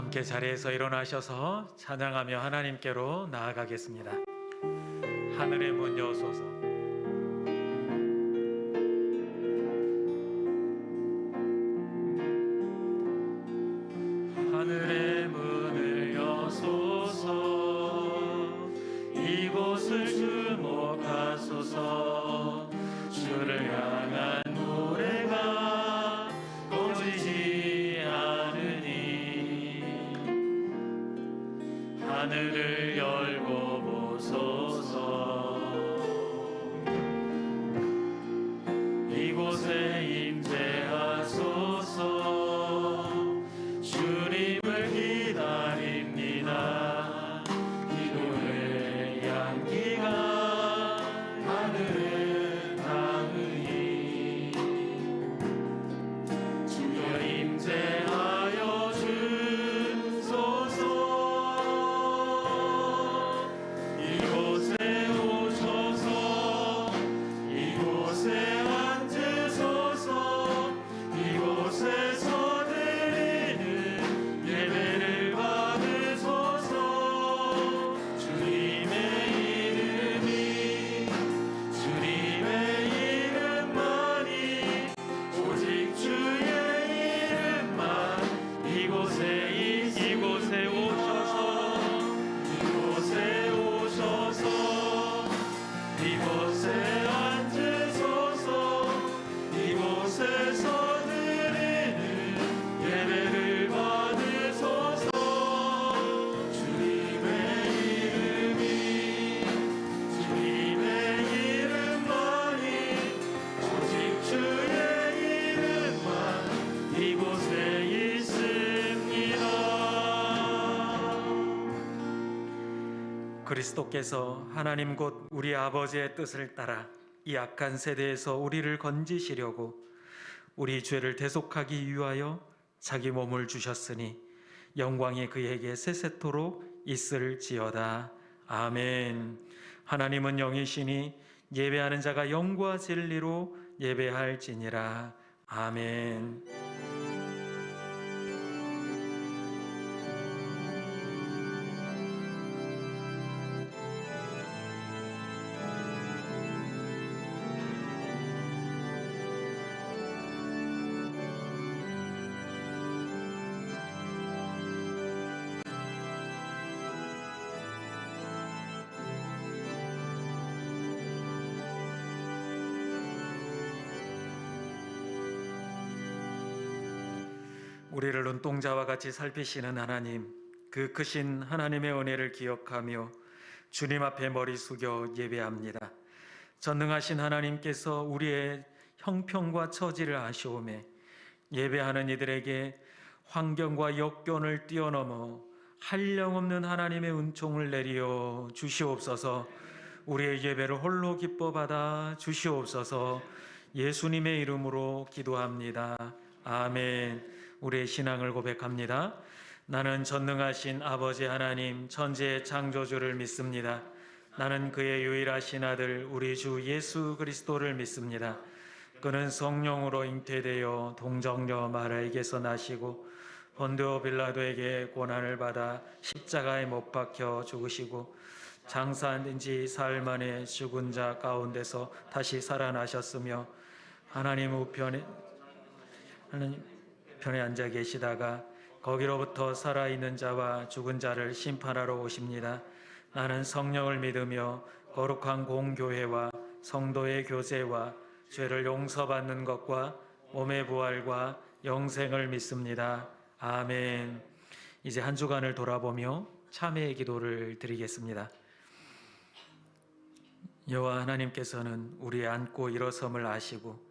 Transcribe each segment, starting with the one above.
함께 자리에서 일어나셔서 찬양하며 하나님께로 나아가겠습니다. 하늘의 문 여소서. 하늘의 문을 여소서. 이곳을 주목하소서. 주를 향한 노래가 꺼지지 않으니 하늘을 열고 보소서. 이곳에 임재하소서. 주님을 기다립니다. 기도의 향기가 하늘에 닿으니 주여 임재하여 주소서. 이곳에 오셔서 이곳에 앉으소서. 이곳에서 드리는 예배를 받으소서. 주님의 이름만이 오직 주의 이름만 이곳에 오셔서 이곳에 앉으소서. 이곳에서 드리는 예배를 받으소서. 주님의 이름만이 오직 주의 이름만 이곳에 있습니다. 그리스도께서 하나님 곧 우리 아버지의 뜻을 따라 이 악한 세대에서 우리를 건지시려고 우리 죄를 대속하기 위하여 자기 몸을 주셨으니 영광이 그에게 세세토록 있을지어다. 아멘. 하나님은 영이시니 예배하는 자가 영과 진리로 예배할지니라. 아멘. 우리를 눈동자와 같이 살피시는 하나님, 그 크신 하나님의 은혜를 기억하며 주님 앞에 머리 숙여 예배합니다. 전능하신 하나님께서 우리의 형편과 처지를 아시오매 예배하는 이들에게 환경과 역견을 뛰어넘어 한량없는 하나님의 은총을 내리어 주시옵소서. 우리의 예배를 홀로 기뻐 받아 주시옵소서. 예수님의 이름으로 기도합니다. 아멘. 우리의 신앙을 고백합니다. 나는 전능하신 아버지 하나님 천지의 창조주를 믿습니다. 나는 그의 유일하신 아들 우리 주 예수 그리스도를 믿습니다. 그는 성령으로 잉태되어 동정녀 마리아에게서 나시고 본디오 빌라도에게 고난을 받아 십자가에 못 박혀 죽으시고 장사한 지 사흘 만에 죽은 자 가운데서 다시 살아나셨으며 하나님 우편에 앉아 계시다가 거기로부터 살아있는 자와 죽은 자를 심판하러 오십니다. 나는 성령을 믿으며 거룩한 공교회와 성도의 교제와 죄를 용서받는 것과 몸의 부활과 영생을 믿습니다. 아멘. 이제 한 주간을 돌아보며 참회의 기도를 드리겠습니다. 여호와 하나님께서는 우리의 앉고 일어섬을 아시고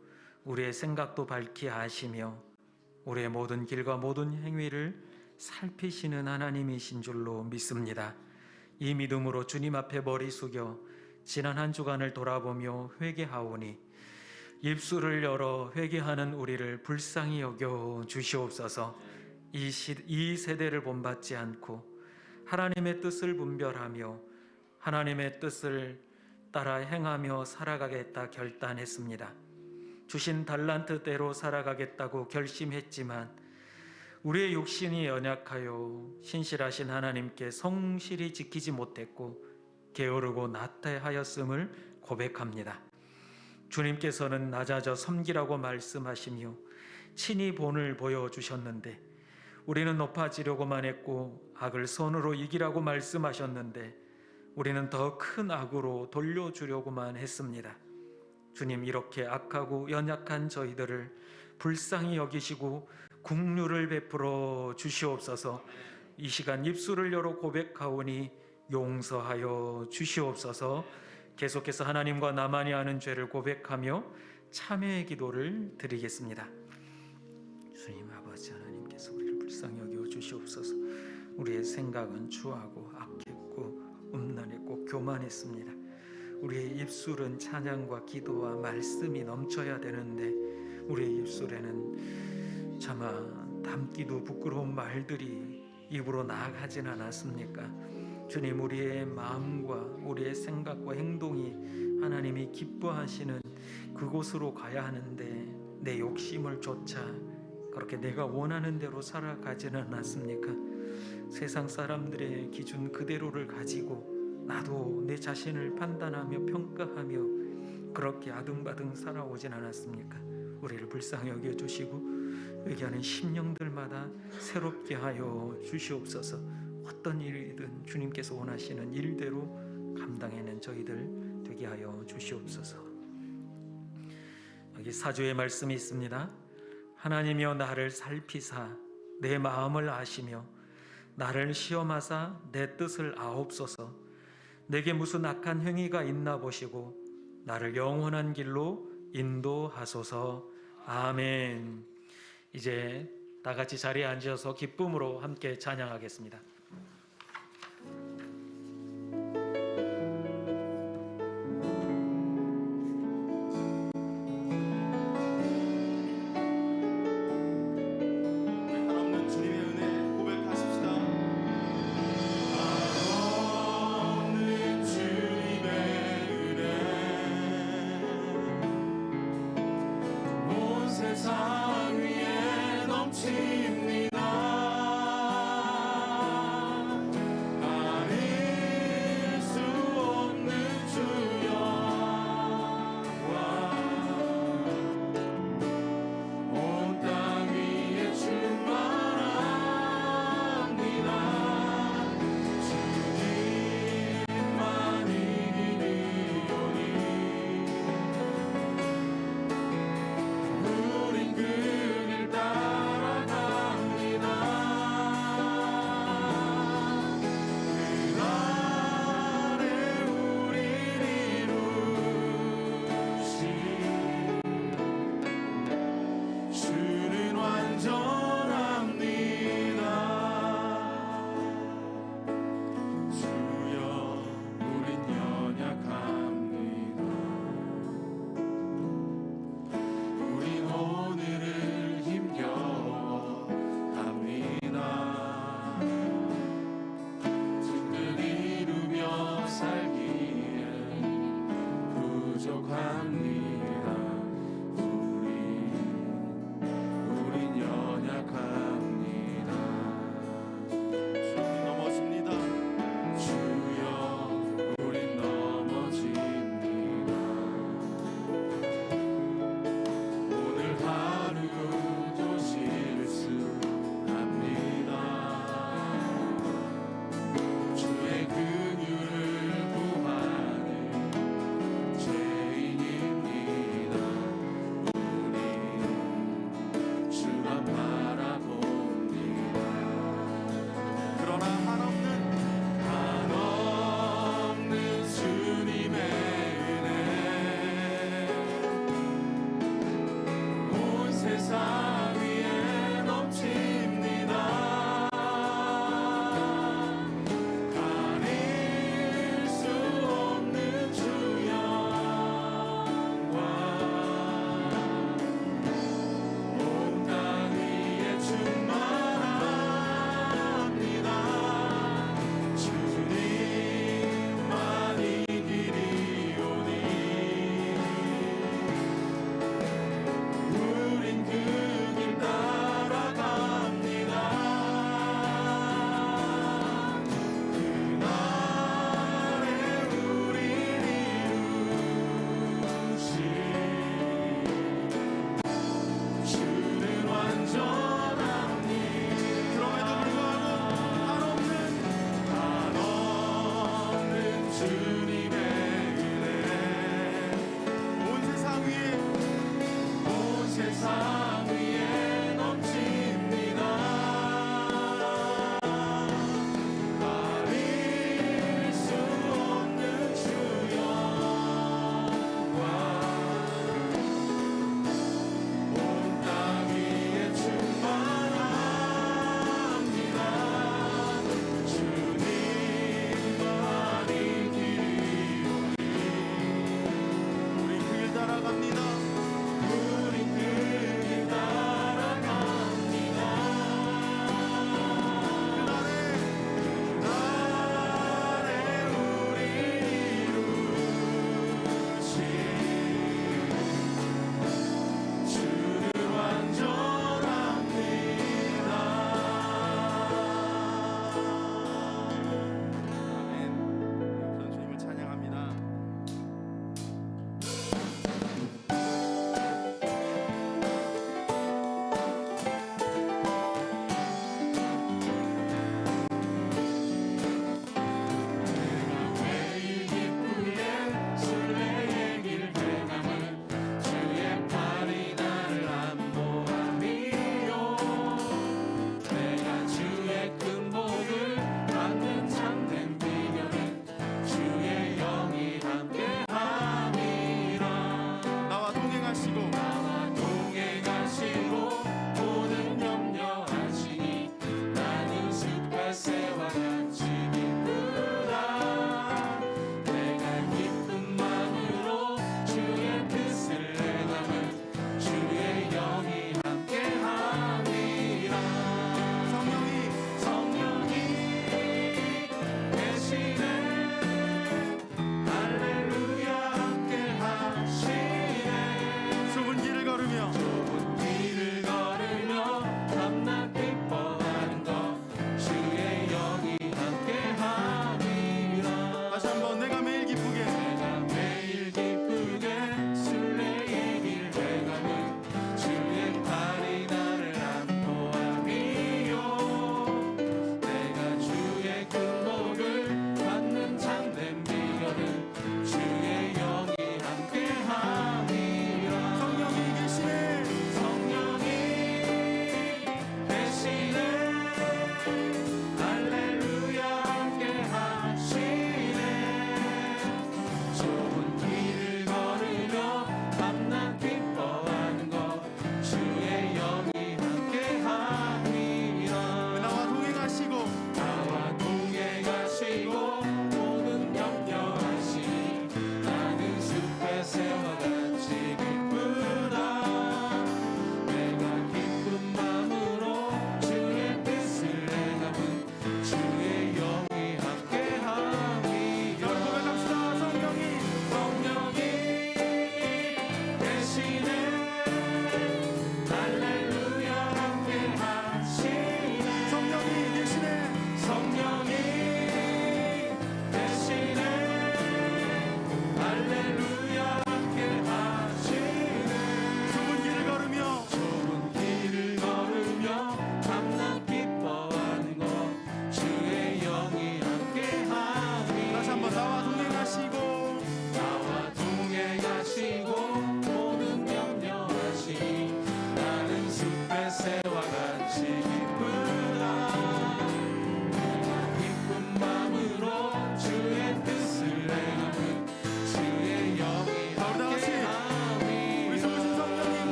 우리의 생각도 밝히 아시며 우리의 모든 길과 모든 행위를 살피시는 하나님이신 줄로 믿습니다. 이 믿음으로 주님 앞에 머리 숙여 지난 한 주간을 돌아보며 회개하오니 입술을 열어 회개하는 우리를 불쌍히 여겨 주시옵소서. 이 세대를 본받지 않고 하나님의 뜻을 분별하며 하나님의 뜻을 따라 행하며 살아가겠다 결단했습니다. 주신 달란트대로 살아가겠다고 결심했지만 우리의 육신이 연약하여 신실하신 하나님께 성실히 지키지 못했고 게으르고 나태하였음을 고백합니다. 주님께서는 낮아져 섬기라고 말씀하시며 친히 본을 보여주셨는데 우리는 높아지려고만 했고 악을 손으로 이기라고 말씀하셨는데 우리는 더 큰 악으로 돌려주려고만 했습니다. 주님, 이렇게 악하고 연약한 저희들을 불쌍히 여기시고 긍휼을 베풀어 주시옵소서. 이 시간 입술을 열어 고백하오니 용서하여 주시옵소서. 계속해서 하나님과 나만이 아는 죄를 고백하며 참회의 기도를 드리겠습니다. 주님 아버지 하나님께서 우리를 불쌍히 여겨 주시옵소서. 우리의 생각은 추하고 악했고 음란했고 교만했습니다. 우리의 입술은 찬양과 기도와 말씀이 넘쳐야 되는데 우리의 입술에는 차마 담기도 부끄러운 말들이 입으로 나가진 않았습니까? 주님, 우리의 마음과 우리의 생각과 행동이 하나님이 기뻐하시는 그곳으로 가야 하는데 내 욕심을 쫓아 그렇게 내가 원하는 대로 살아가지는 않았습니까? 세상 사람들의 기준 그대로를 가지고 나도 내 자신을 판단하며 평가하며 그렇게 아등바등 살아오진 않았습니까? 우리를 불쌍히 여겨주시고 회개하는 심령들마다 새롭게 하여 주시옵소서. 어떤 일이든 주님께서 원하시는 일대로 감당해낸 저희들 되게 하여 주시옵소서. 여기 사주의 말씀이 있습니다. 하나님이여 나를 살피사 내 마음을 아시며 나를 시험하사 내 뜻을 아옵소서. 내게 무슨 악한 행위가 있나 보시고 나를 영원한 길로 인도하소서. 아멘. 이제 다 같이 자리에 앉아서 기쁨으로 함께 찬양하겠습니다. 세상 위에 넘칩니다.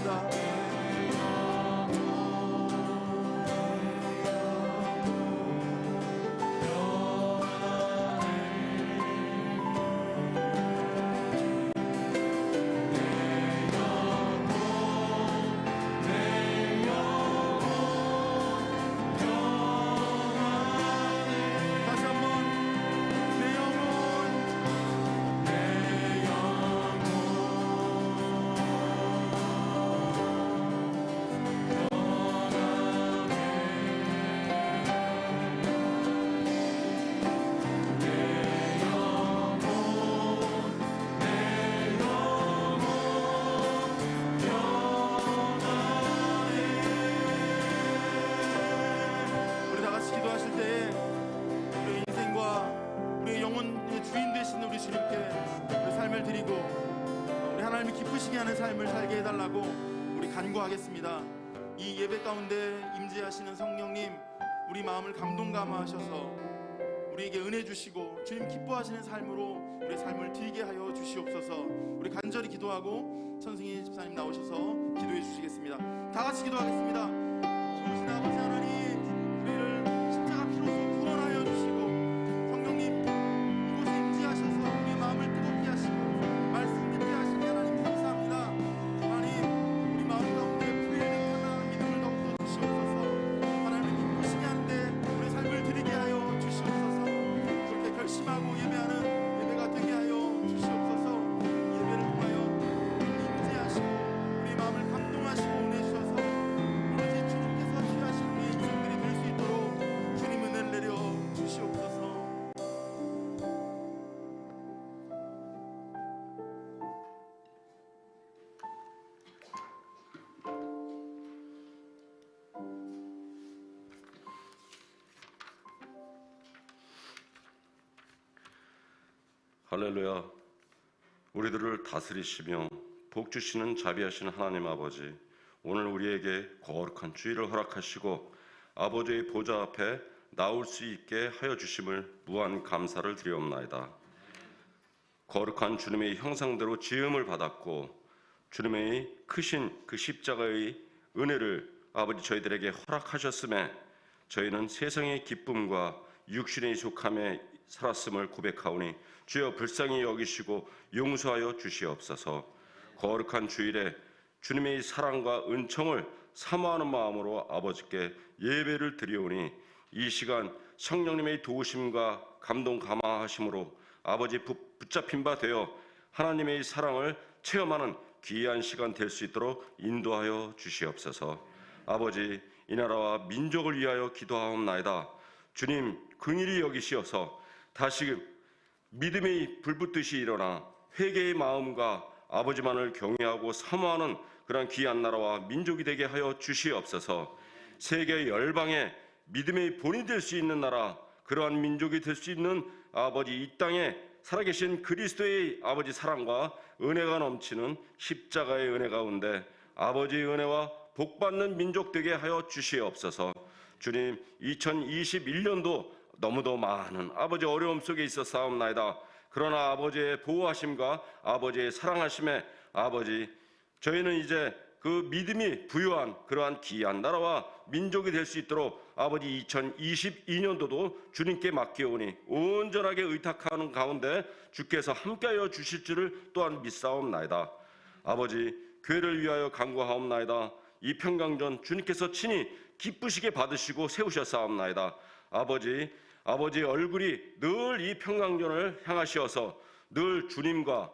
기도하겠습니다. 기쁘시게 하는 삶을 살게 해달라고 우리 간구하겠습니다. 이 예배 가운데 임재하시는 성령님, 우리 마음을 감동 감화하셔서 우리에게 은혜 주시고 주님 기뻐하시는 삶으로 우리 삶을 드리게 하여 주시옵소서. 우리 간절히 기도하고 천승희 집사님 나오셔서 기도해 주시겠습니다. 다 같이 기도하겠습니다. 좋으신 아버지 하나님, 우리를 십자가 피로써 구원하여 주시고 성령님 이곳에 임재하셔서 우리의 마음을 뜨겁게 하시고 말씀 듣게 하시니 하나님 감사합니다. 하나님, 우리 마음 가운데 불일득한 믿음을 더욱더 주시옵소서. 하나님을 기쁘시게 하는데 우리의 삶을 드리게 하여 주시옵소서. 그렇게 결심하고 예배하는 예배가 되게 하여 주시옵소서. 예배를 통하여 임재하시고 우리 마음을 감동하시고 은혜 주셔서 오로지 주님께서 취하신 우리의 인생들이 될 수 있도록 주님 은혜를 내려 주시옵소서. 할렐루야. 우리들을 다스리시며 복 주시는 자비하시는 하나님 아버지, 오늘 우리에게 거룩한 주일을 허락하시고 아버지의 보좌 앞에 나올 수 있게 하여 주심을 무한 감사를 드리옵나이다. 거룩한 주님의 형상대로 지음을 받았고 주님의 크신 그 십자가의 은혜를 아버지 저희들에게 허락하셨음에 저희는 세상의 기쁨과 육신의 속함에 살았음을 고백하오니 주여 불쌍히 여기시고 용서하여 주시옵소서. 거룩한 주일에 주님의 사랑과 은총을 사모하는 마음으로 아버지께 예배를 드리오니 이 시간 성령님의 도우심과 감동 감화하심으로 아버지 붙잡힌 바 되어 하나님의 사랑을 체험하는 귀한 시간 될 수 있도록 인도하여 주시옵소서. 아버지, 이 나라와 민족을 위하여 기도하옵나이다. 주님 긍휼히 여기시어서 다시 믿음의 불붙듯이 일어나 회개의 마음과 아버지만을 경외하고 사모하는 그러한 귀한 나라와 민족이 되게 하여 주시옵소서. 세계 열방에 믿음의 본이 될 수 있는 나라, 그러한 민족이 될 수 있는 아버지 이 땅에 살아계신 그리스도의 아버지 사랑과 은혜가 넘치는 십자가의 은혜 가운데 아버지의 은혜와 복받는 민족 되게 하여 주시옵소서. 주님, 2021년도 너무도 많은 아버지 어려움 속에 있어 싸움나이다. 그러나 아버지의 보호하심과 아버지의 사랑하심에 아버지 저희는 이제 그 믿음이 부유한 그러한 귀한 나라와 민족이 될 수 있도록 아버지 2022년도도 주님께 맡겨오니 온전하게 의탁하는 가운데 주께서 함께하여 주실 줄을 또한 믿사옵나이다. 아버지 교회를 위하여 간구하옵나이다. 이 평강전 주님께서 친히 기쁘시게 받으시고 세우셨사옵나이다. 아버지의 얼굴이 늘 이 평강전을 향하시어서 늘 주님과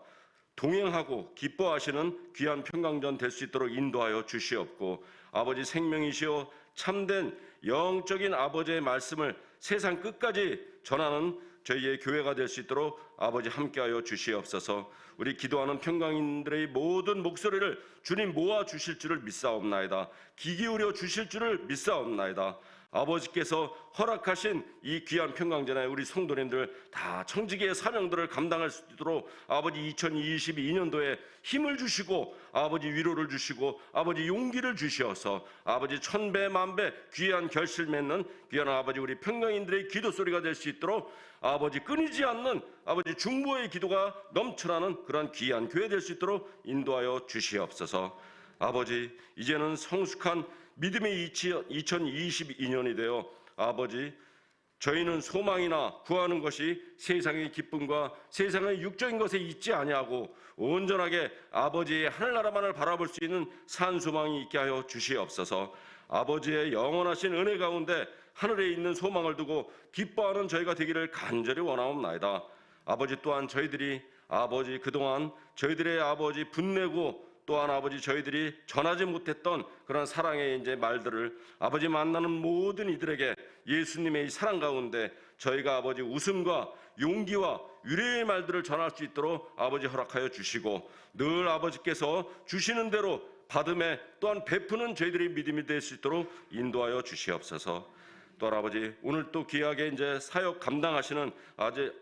동행하고 기뻐하시는 귀한 평강전 될 수 있도록 인도하여 주시옵고 아버지 생명이시오 참된 영적인 아버지의 말씀을 세상 끝까지 전하는 저희의 교회가 될 수 있도록 아버지 함께하여 주시옵소서. 우리 기도하는 평강인들의 모든 목소리를 주님 모아 주실 줄을 믿사옵나이다. 귀 기울여 주실 줄을 믿사옵나이다. 아버지께서 허락하신 이 귀한 평강전에 우리 성도님들 다 청지기의 사명들을 감당할 수 있도록 아버지 2022년도에 힘을 주시고 아버지 위로를 주시고 아버지 용기를 주시어서 아버지 천배 만배 귀한 결실 맺는 귀한 아버지 우리 평강인들의 기도 소리가 될 수 있도록 아버지 끊이지 않는 아버지 중보의 기도가 넘쳐나는 그런 귀한 교회 될 수 있도록 인도하여 주시옵소서. 아버지, 이제는 성숙한 믿음의 2022년이 되어 아버지, 저희는 소망이나 구하는 것이 세상의 기쁨과 세상의 육적인 것에 있지 아니하고 온전하게 아버지의 하늘나라만을 바라볼 수 있는 산소망이 있게 하여 주시옵소서. 아버지의 영원하신 은혜 가운데 하늘에 있는 소망을 두고 기뻐하는 저희가 되기를 간절히 원하옵나이다. 아버지, 또한 저희들이 아버지 그동안 저희들의 아버지 분내고 또한 아버지 저희들이 전하지 못했던 그런 사랑의 이제 말들을 아버지 만나는 모든 이들에게 예수님의 이 사랑 가운데 저희가 아버지 웃음과 용기와 위로의 말들을 전할 수 있도록 아버지 허락하여 주시고, 늘 아버지께서 주시는 대로 받음에 또한 베푸는 저희들의 믿음이 될 수 있도록 인도하여 주시옵소서. 또한 아버지, 오늘 또 귀하게 이제 사역 감당하시는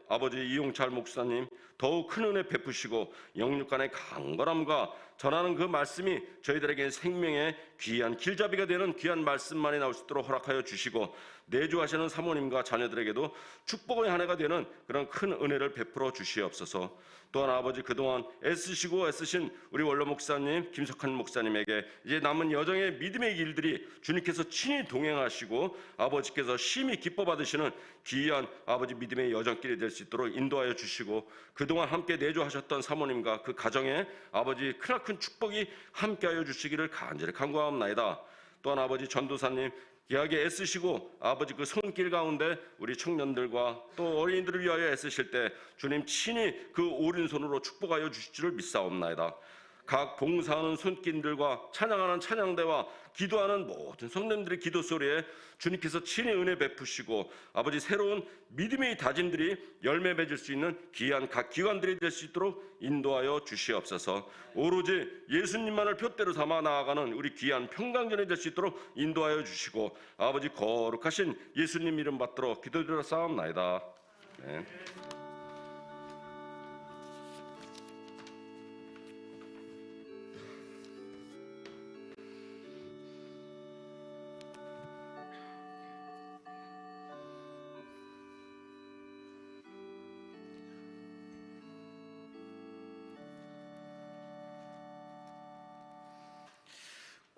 아버지 이용찰 목사님 더욱 큰 은혜 베푸시고 영육간의 강건함과 전하는 그 말씀이 저희들에게 생명의 귀한 길잡이가 되는 귀한 말씀만이 나올 수 있도록 허락하여 주시고, 내주하시는 사모님과 자녀들에게도 축복의 한 해가 되는 그런 큰 은혜를 베풀어 주시옵소서. 또한 아버지, 그동안 애쓰신 우리 원로 목사님, 김석한 목사님에게 이제 남은 여정의 믿음의 길들이 주님께서 친히 동행하시고 아버지께서 심히 기뻐 받으시는 귀한 아버지 믿음의 여정길이 될 수 있도록 인도하여 주시고, 그동안 함께 내조하셨던 사모님과 그 가정에 아버지 크나큰 축복이 함께하여 주시기를 간절히 간구하옵나이다. 또한 아버지 전도사님 귀하게 애쓰시고 아버지 그 손길 가운데 우리 청년들과 또 어린이들을 위하여 애쓰실 때 주님 친히 그 오른손으로 축복하여 주실 줄 믿사옵나이다. 각 봉사하는 손길들과 찬양하는 찬양대와 기도하는 모든 성도님들의 기도 소리에 주님께서 친히 은혜 베푸시고 아버지 새로운 믿음의 다짐들이 열매 맺을 수 있는 귀한 각 기관들이 될 수 있도록 인도하여 주시옵소서. 오로지 예수님만을 표대로 삼아 나아가는 우리 귀한 평강전이 될 수 있도록 인도하여 주시고, 아버지 거룩하신 예수님 이름 받들어 기도드려 싸움나이다. 네.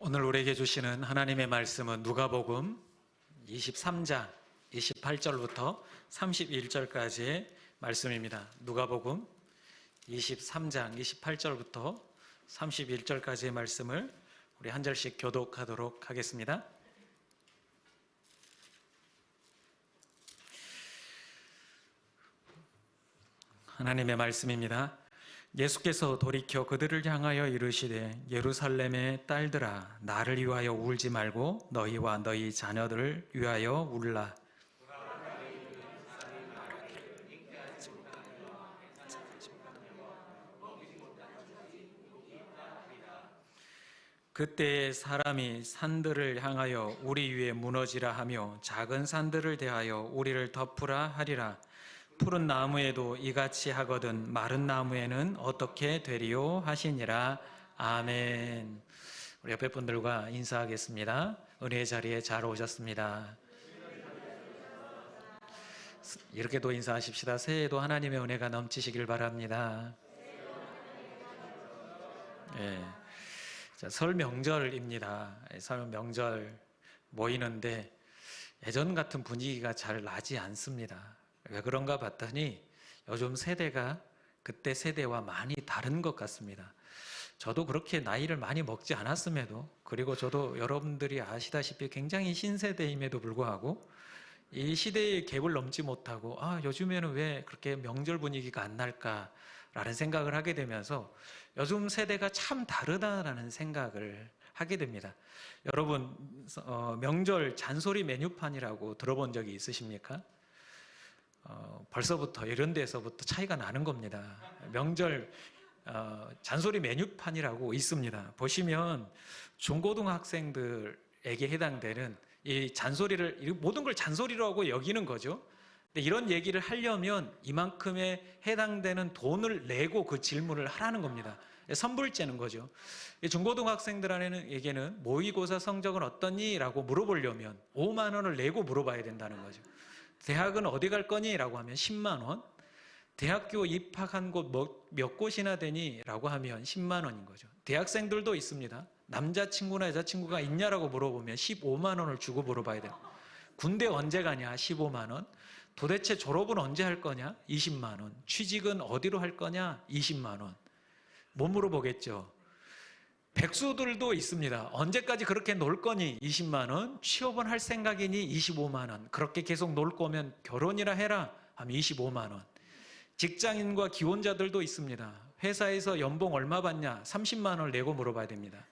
오늘 우리에게 주시는 하나님의 말씀은 누가복음 23장 28절부터 31절까지의 말씀입니다. 누가복음 23장 28절부터 31절까지의 말씀을 우리 한 절씩 교독하도록 하겠습니다. 하나님의 말씀입니다. 예수께서 돌이켜 그들을 향하여 이르시되 예루살렘의 딸들아, 나를 위하여 울지 말고 너희와 너희 자녀들을 위하여 울라. 그때에 사람이 산들을 향하여 우리 위에 무너지라 하며 작은 산들을 대하여 우리를 덮으라 하리라. 푸른 나무에도 이같이 하거든 마른 나무에는 어떻게 되리요 하시니라. 아멘. 우리 옆에 분들과 인사하겠습니다. 은혜의 자리에 잘 오셨습니다. 이렇게도 인사하십시다. 새해에도 하나님의 은혜가 넘치시길 바랍니다. 예. 자, 설 명절입니다. 설 명절 모이는데 예전 같은 분위기가 잘 나지 않습니다. 왜 그런가 봤더니 요즘 세대가 그때 세대와 많이 다른 것 같습니다. 저도 그렇게 나이를 많이 먹지 않았음에도, 그리고 저도 여러분들이 아시다시피 굉장히 신세대임에도 불구하고 이 시대의 갭을 넘지 못하고 요즘에는 왜 그렇게 명절 분위기가 안 날까라는 생각을 하게 되면서 요즘 세대가 참 다르다라는 생각을 하게 됩니다. 여러분, 명절 잔소리 메뉴판이라고 들어본 적이 있으십니까? 벌써부터 이런 데서부터 차이가 나는 겁니다. 명절 잔소리 메뉴판이라고 있습니다. 보시면 중고등학생들에게 해당되는 이 잔소리를, 모든 걸 잔소리로 하고 여기는 거죠. 근데 이런 얘기를 하려면 이만큼에 해당되는 돈을 내고 그 질문을 하라는 겁니다. 선불제는 거죠. 중고등학생들에게는 모의고사 성적은 어떠니? 라고 물어보려면 5만 원을 내고 물어봐야 된다는 거죠. 대학은 어디 갈 거니? 라고 하면 10만 원. 대학교 입학한 곳 몇 곳이나 되니? 라고 하면 10만 원인 거죠. 대학생들도 있습니다. 남자친구나 여자친구가 있냐라고 물어보면 15만 원을 주고 물어봐야 돼요. 군대 언제 가냐? 15만 원. 도대체 졸업은 언제 할 거냐? 20만 원. 취직은 어디로 할 거냐? 20만 원. 못 물어보겠죠. 백수들도 있습니다. 언제까지 그렇게 놀 거니? 20만 원. 취업은 할 생각이니? 25만 원. 그렇게 계속 놀 거면 결혼이나 해라 하면 25만 원. 직장인과 기혼자들도 있습니다. 회사에서 연봉 얼마 받냐? 30만 원을 내고 물어봐야 됩니다.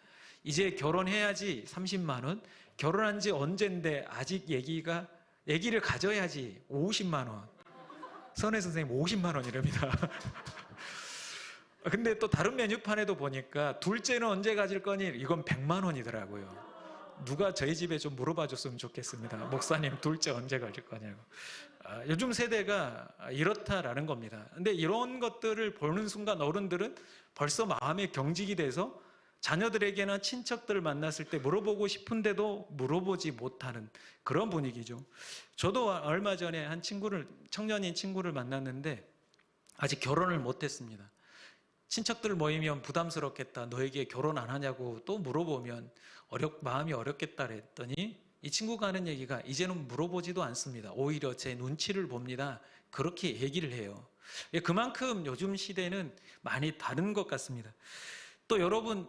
이제 결혼해야지 30만 원. 결혼한 지 언젠데 아직 얘기를 가져야지 50만 원. 선혜 선생님 50만 원이랍니다. 근데 또 다른 메뉴판에도 보니까 둘째는 언제 가질 거니? 이건 100만 원이더라고요. 누가 저희 집에 좀 물어봐 줬으면 좋겠습니다. 목사님 둘째 언제 가질 거냐고. 요즘 세대가 이렇다라는 겁니다. 근데 이런 것들을 보는 순간 어른들은 벌써 마음에 경직이 돼서 자녀들에게나 친척들을 만났을 때 물어보고 싶은데도 물어보지 못하는 그런 분위기죠. 저도 얼마 전에 한 청년인 친구를 만났는데 아직 결혼을 못했습니다. 친척들 모이면 부담스럽겠다. 너에게 결혼 안 하냐고 또 물어보면 마음이 어렵겠다 그랬더니 이 친구가 하는 얘기가 이제는 물어보지도 않습니다. 오히려 제 눈치를 봅니다. 그렇게 얘기를 해요. 그만큼 요즘 시대는 많이 다른 것 같습니다. 또 여러분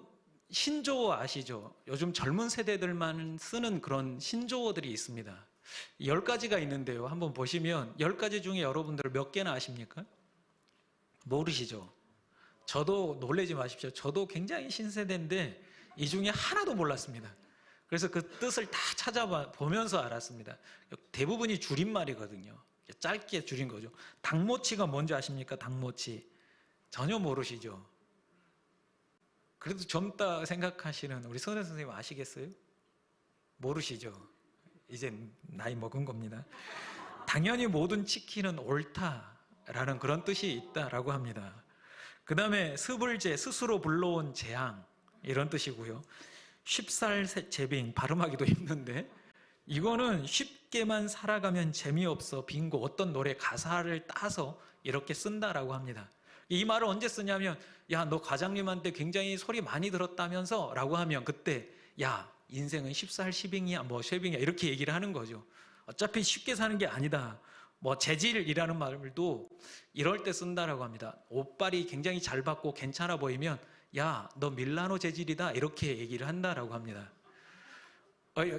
신조어 아시죠? 요즘 젊은 세대들만 쓰는 그런 신조어들이 있습니다. 10가지가 있는데요. 한번 보시면 10가지 중에 여러분들 몇 개나 아십니까? 모르시죠? 저도 놀라지 마십시오. 저도 굉장히 신세대인데 이 중에 하나도 몰랐습니다. 그래서 그 뜻을 다 찾아보면서 알았습니다. 대부분이 줄임말이거든요. 짧게 줄인 거죠. 닭모치가 뭔지 아십니까? 닭모치. 전혀 모르시죠? 그래도 젊다 생각하시는 우리 선혜 선생님 아시겠어요? 모르시죠? 이제 나이 먹은 겁니다. 당연히 모든 치킨은 옳다라는 그런 뜻이 있다라고 합니다. 그 다음에 스불제, 스스로 불러온 재앙 이런 뜻이고요. 쉽살 제빙, 발음하기도 힘든데 이거는 쉽게만 살아가면 재미없어 빙고 어떤 노래 가사를 따서 이렇게 쓴다라고 합니다. 이 말을 언제 쓰냐면 야, 너 과장님한테 굉장히 소리 많이 들었다면서 라고 하면 그때 야, 인생은 쉽살 시빙이야 뭐 쉐빙이야 이렇게 얘기를 하는 거죠. 어차피 쉽게 사는 게 아니다. 뭐 재질이라는 말도 이럴 때 쓴다라고 합니다. 옷빨이 굉장히 잘 받고 괜찮아 보이면 야, 너 밀라노 재질이다 이렇게 얘기를 한다라고 합니다.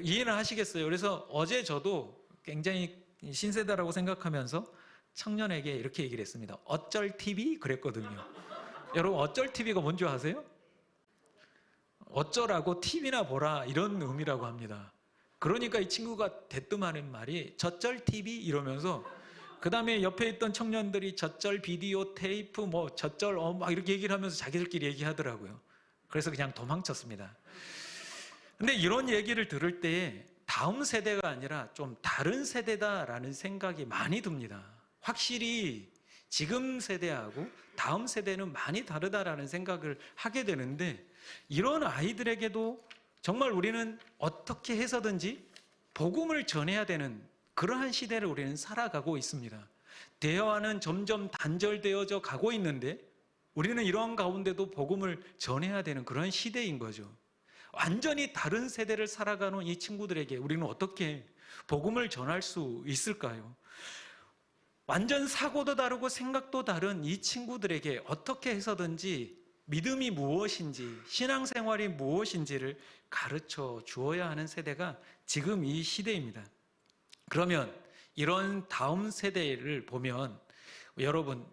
이해는 하시겠어요? 그래서 어제 저도 굉장히 신세대라고 생각하면서 청년에게 이렇게 얘기를 했습니다. 어쩔 TV 그랬거든요. 여러분 어쩔 TV가 뭔지 아세요? 어쩌라고 TV나 보라 이런 의미라고 합니다. 그러니까 이 친구가 대뜸 하는 말이 저쩔 TV 이러면서 그 다음에 옆에 있던 청년들이 저쩔 비디오 테이프 뭐 저쩔 막 이렇게 얘기를 하면서 자기들끼리 얘기하더라고요. 그래서 그냥 도망쳤습니다. 근데 이런 얘기를 들을 때 다음 세대가 아니라 좀 다른 세대다라는 생각이 많이 듭니다. 확실히 지금 세대하고 다음 세대는 많이 다르다라는 생각을 하게 되는데 이런 아이들에게도 정말 우리는 어떻게 해서든지 복음을 전해야 되는 그러한 시대를 우리는 살아가고 있습니다. 대화는 점점 단절되어져 가고 있는데 우리는 이러한 가운데도 복음을 전해야 되는 그런 시대인 거죠. 완전히 다른 세대를 살아가는 이 친구들에게 우리는 어떻게 복음을 전할 수 있을까요? 완전 사고도 다르고 생각도 다른 이 친구들에게 어떻게 해서든지 믿음이 무엇인지 신앙생활이 무엇인지를 가르쳐 주어야 하는 세대가 지금 이 시대입니다. 그러면 이런 다음 세대를 보면 여러분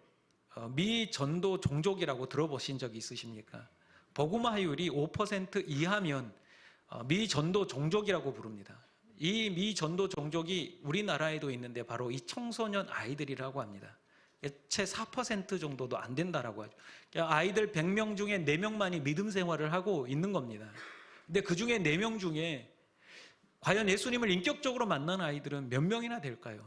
미 전도 종족이라고 들어보신 적이 있으십니까? 복음화율이 5% 이하면 미 전도 종족이라고 부릅니다. 이 미 전도 종족이 우리나라에도 있는데 바로 이 청소년 아이들이라고 합니다. 채 4% 정도도 안 된다라고 하죠. 아이들 100명 중에 4명만이 믿음 생활을 하고 있는 겁니다. 근데 그 중에 4명 중에 과연 예수님을 인격적으로 만난 아이들은 몇 명이나 될까요?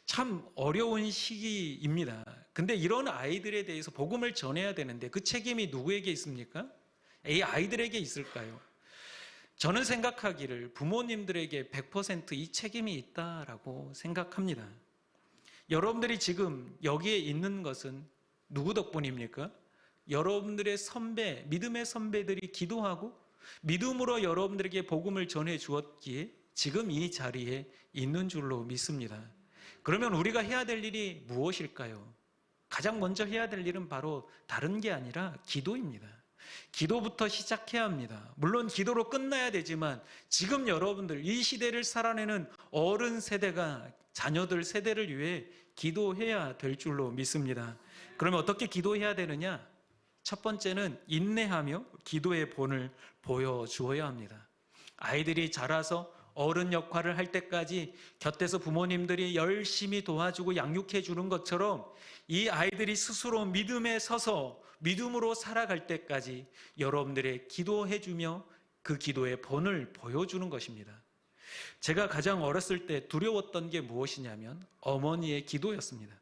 참 어려운 시기입니다. 근데 이런 아이들에 대해서 복음을 전해야 되는데 그 책임이 누구에게 있습니까? 이 아이들에게 있을까요? 저는 생각하기를 부모님들에게 100% 이 책임이 있다라고 생각합니다. 여러분들이 지금 여기에 있는 것은 누구 덕분입니까? 여러분들의 선배, 믿음의 선배들이 기도하고 믿음으로 여러분들에게 복음을 전해 주었기에 지금 이 자리에 있는 줄로 믿습니다. 그러면 우리가 해야 될 일이 무엇일까요? 가장 먼저 해야 될 일은 바로 다른 게 아니라 기도입니다. 기도부터 시작해야 합니다. 물론 기도로 끝나야 되지만 지금 여러분들 이 시대를 살아내는 어른 세대가 자녀들 세대를 위해 기도해야 될 줄로 믿습니다. 그러면 어떻게 기도해야 되느냐? 첫 번째는 인내하며 기도의 본을 보여주어야 합니다. 아이들이 자라서 어른 역할을 할 때까지 곁에서 부모님들이 열심히 도와주고 양육해 주는 것처럼 이 아이들이 스스로 믿음에 서서 믿음으로 살아갈 때까지 여러분들의 기도해 주며 그 기도의 본을 보여주는 것입니다. 제가 가장 어렸을 때 두려웠던 게 무엇이냐면 어머니의 기도였습니다.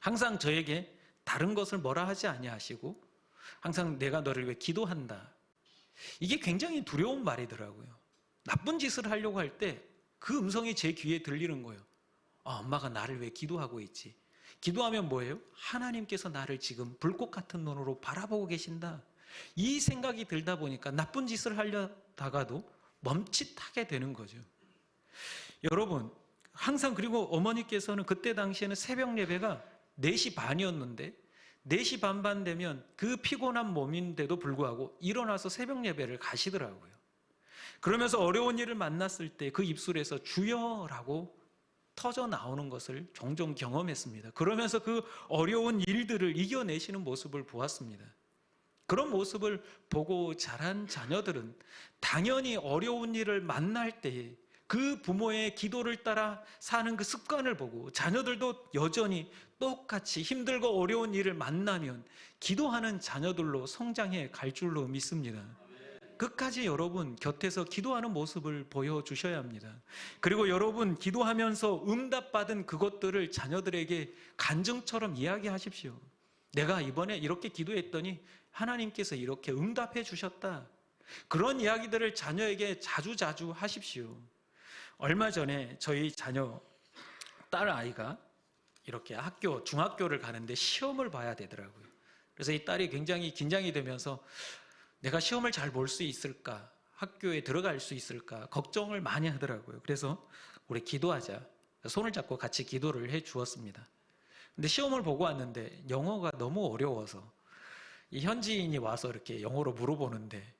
항상 저에게 다른 것을 뭐라 하지 아니하시고 항상 내가 너를 위해 기도한다. 이게 굉장히 두려운 말이더라고요. 나쁜 짓을 하려고 할 때 그 음성이 제 귀에 들리는 거예요. 엄마가 나를 위해 기도하고 있지. 기도하면 뭐예요? 하나님께서 나를 지금 불꽃 같은 눈으로 바라보고 계신다. 이 생각이 들다 보니까 나쁜 짓을 하려다가도 멈칫하게 되는 거죠. 여러분, 항상 그리고 어머니께서는 그때 당시에는 새벽 예배가 4시 반이었는데 4시 반반 되면 그 피곤한 몸인데도 불구하고 일어나서 새벽 예배를 가시더라고요. 그러면서 어려운 일을 만났을 때 그 입술에서 주여라고 터져 나오는 것을 종종 경험했습니다. 그러면서 그 어려운 일들을 이겨내시는 모습을 보았습니다. 그런 모습을 보고 자란 자녀들은 당연히 어려운 일을 만날 때 그 부모의 기도를 따라 사는 그 습관을 보고 자녀들도 여전히 똑같이 힘들고 어려운 일을 만나면 기도하는 자녀들로 성장해 갈 줄로 믿습니다. 끝까지 여러분 곁에서 기도하는 모습을 보여주셔야 합니다. 그리고 여러분 기도하면서 응답받은 그것들을 자녀들에게 간증처럼 이야기하십시오. 내가 이번에 이렇게 기도했더니 하나님께서 이렇게 응답해 주셨다. 그런 이야기들을 자녀에게 자주자주 하십시오. 얼마 전에 저희 자녀 딸 아이가 이렇게 중학교를 가는데 시험을 봐야 되더라고요. 그래서 이 딸이 굉장히 긴장이 되면서 내가 시험을 잘 볼 수 있을까? 학교에 들어갈 수 있을까? 걱정을 많이 하더라고요. 그래서 우리 기도하자. 손을 잡고 같이 기도를 해 주었습니다. 근데 시험을 보고 왔는데 영어가 너무 어려워서 이 현지인이 와서 이렇게 영어로 물어보는데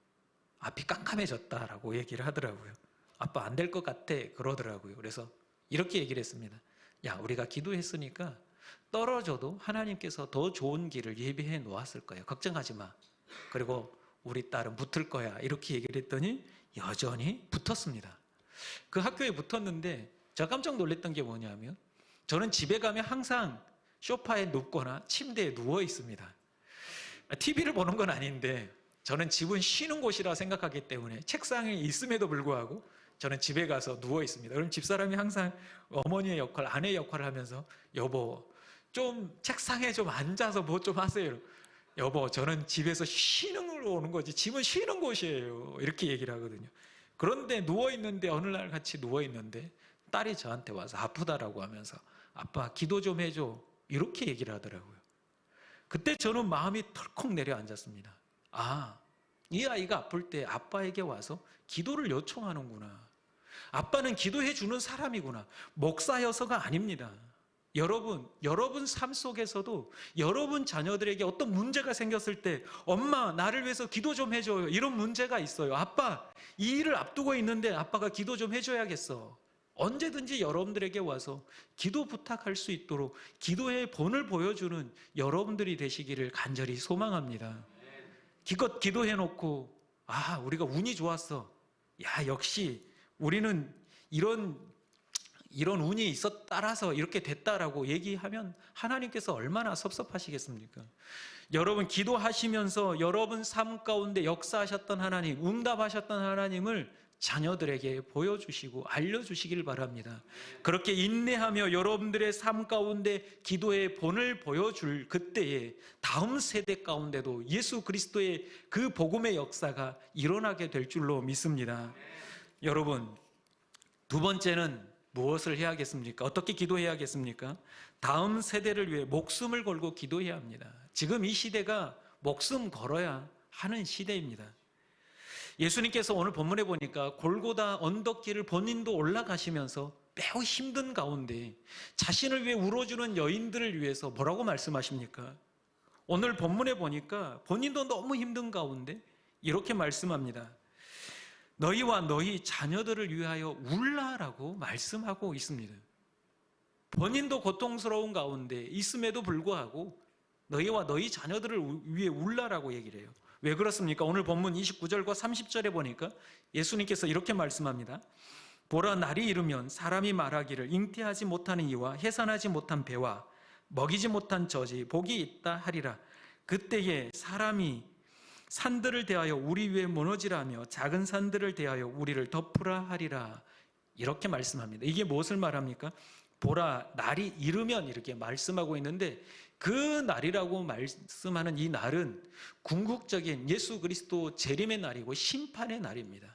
앞이 깜깜해졌다라고 얘기를 하더라고요. 아빠 안 될 것 같아 그러더라고요. 그래서 이렇게 얘기를 했습니다. 야, 우리가 기도했으니까 떨어져도 하나님께서 더 좋은 길을 예비해 놓았을 거예요. 걱정하지 마. 그리고 우리 딸은 붙을 거야. 이렇게 얘기를 했더니 여전히 붙었습니다. 그 학교에 붙었는데 제가 깜짝 놀랐던 게 뭐냐면 저는 집에 가면 항상 소파에 눕거나 침대에 누워 있습니다. TV를 보는 건 아닌데 저는 집은 쉬는 곳이라 생각하기 때문에 책상에 있음에도 불구하고 저는 집에 가서 누워 있습니다. 그럼 집사람이 항상 어머니의 역할, 아내의 역할을 하면서 여보 좀 책상에 좀 앉아서 뭐 좀 하세요. 여보 저는 집에서 쉬는 걸로 오는 거지 집은 쉬는 곳이에요. 이렇게 얘기를 하거든요. 그런데 누워있는데 어느 날 같이 누워있는데 딸이 저한테 와서 아프다라고 하면서 아빠 기도 좀 해줘 이렇게 얘기를 하더라고요. 그때 저는 마음이 털컥 내려앉았습니다. 이 아이가 아플 때 아빠에게 와서 기도를 요청하는구나. 아빠는 기도해 주는 사람이구나. 목사여서가 아닙니다. 여러분 삶 속에서도 여러분 자녀들에게 어떤 문제가 생겼을 때 엄마 나를 위해서 기도 좀 해줘요. 이런 문제가 있어요. 아빠 이 일을 앞두고 있는데 아빠가 기도 좀 해줘야겠어. 언제든지 여러분들에게 와서 기도 부탁할 수 있도록 기도의 본을 보여주는 여러분들이 되시기를 간절히 소망합니다. 기껏 기도해놓고 우리가 운이 좋았어. 야 역시 우리는 이런 운이 따라서 이렇게 됐다라고 얘기하면 하나님께서 얼마나 섭섭하시겠습니까? 여러분 기도하시면서 여러분 삶 가운데 역사하셨던 하나님, 응답하셨던 하나님을 자녀들에게 보여주시고 알려주시길 바랍니다. 그렇게 인내하며 여러분들의 삶 가운데 기도의 본을 보여줄 그때에 다음 세대 가운데도 예수 그리스도의 그 복음의 역사가 일어나게 될 줄로 믿습니다. 여러분, 두 번째는 무엇을 해야겠습니까? 어떻게 기도해야겠습니까? 다음 세대를 위해 목숨을 걸고 기도해야 합니다. 지금 이 시대가 목숨 걸어야 하는 시대입니다. 예수님께서 오늘 본문에 보니까 골고다 언덕길을 본인도 올라가시면서 매우 힘든 가운데 자신을 위해 울어주는 여인들을 위해서 뭐라고 말씀하십니까? 오늘 본문에 보니까 본인도 너무 힘든 가운데 이렇게 말씀합니다. 너희와 너희 자녀들을 위하여 울라라고 말씀하고 있습니다. 본인도 고통스러운 가운데 있음에도 불구하고 너희와 너희 자녀들을 위해 울라라고 얘기를 해요. 왜 그렇습니까? 오늘 본문 29절과 30절에 보니까 예수님께서 이렇게 말씀합니다. 보라, 날이 이르면 사람이 말하기를 잉태하지 못하는 이와 해산하지 못한 배와 먹이지 못한 젖이 복이 있다 하리라. 그때에 사람이 산들을 대하여 우리 위에 무너지라며 작은 산들을 대하여 우리를 덮으라 하리라. 이렇게 말씀합니다. 이게 무엇을 말합니까? 보라, 날이 이르면 이렇게 말씀하고 있는데 그 날이라고 말씀하는 이 날은 궁극적인 예수 그리스도 재림의 날이고 심판의 날입니다.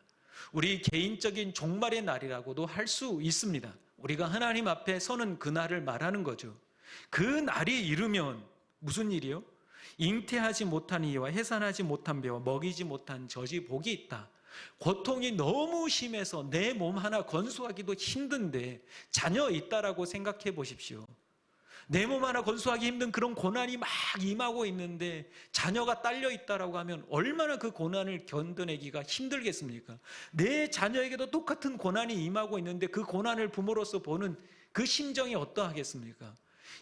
우리 개인적인 종말의 날이라고도 할 수 있습니다. 우리가 하나님 앞에 서는 그 날을 말하는 거죠. 그 날이 이르면 무슨 일이요? 잉태하지 못한 이와 해산하지 못한 배와 먹이지 못한 젖이 복이 있다. 고통이 너무 심해서 내 몸 하나 건수하기도 힘든데 자녀 있다라고 생각해 보십시오. 내 몸 하나 건수하기 힘든 그런 고난이 막 임하고 있는데 자녀가 딸려 있다라고 하면 얼마나 그 고난을 견뎌내기가 힘들겠습니까? 내 자녀에게도 똑같은 고난이 임하고 있는데 그 고난을 부모로서 보는 그 심정이 어떠하겠습니까?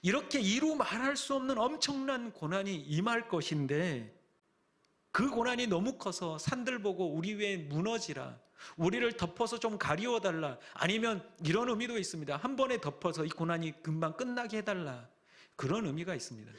이렇게 이루 말할 수 없는 엄청난 고난이 임할 것인데 그 고난이 너무 커서 산들 보고 우리 위에 무너지라, 우리를 덮어서 좀 가리워달라, 아니면 이런 의미도 있습니다. 한 번에 덮어서 이 고난이 금방 끝나게 해달라, 그런 의미가 있습니다.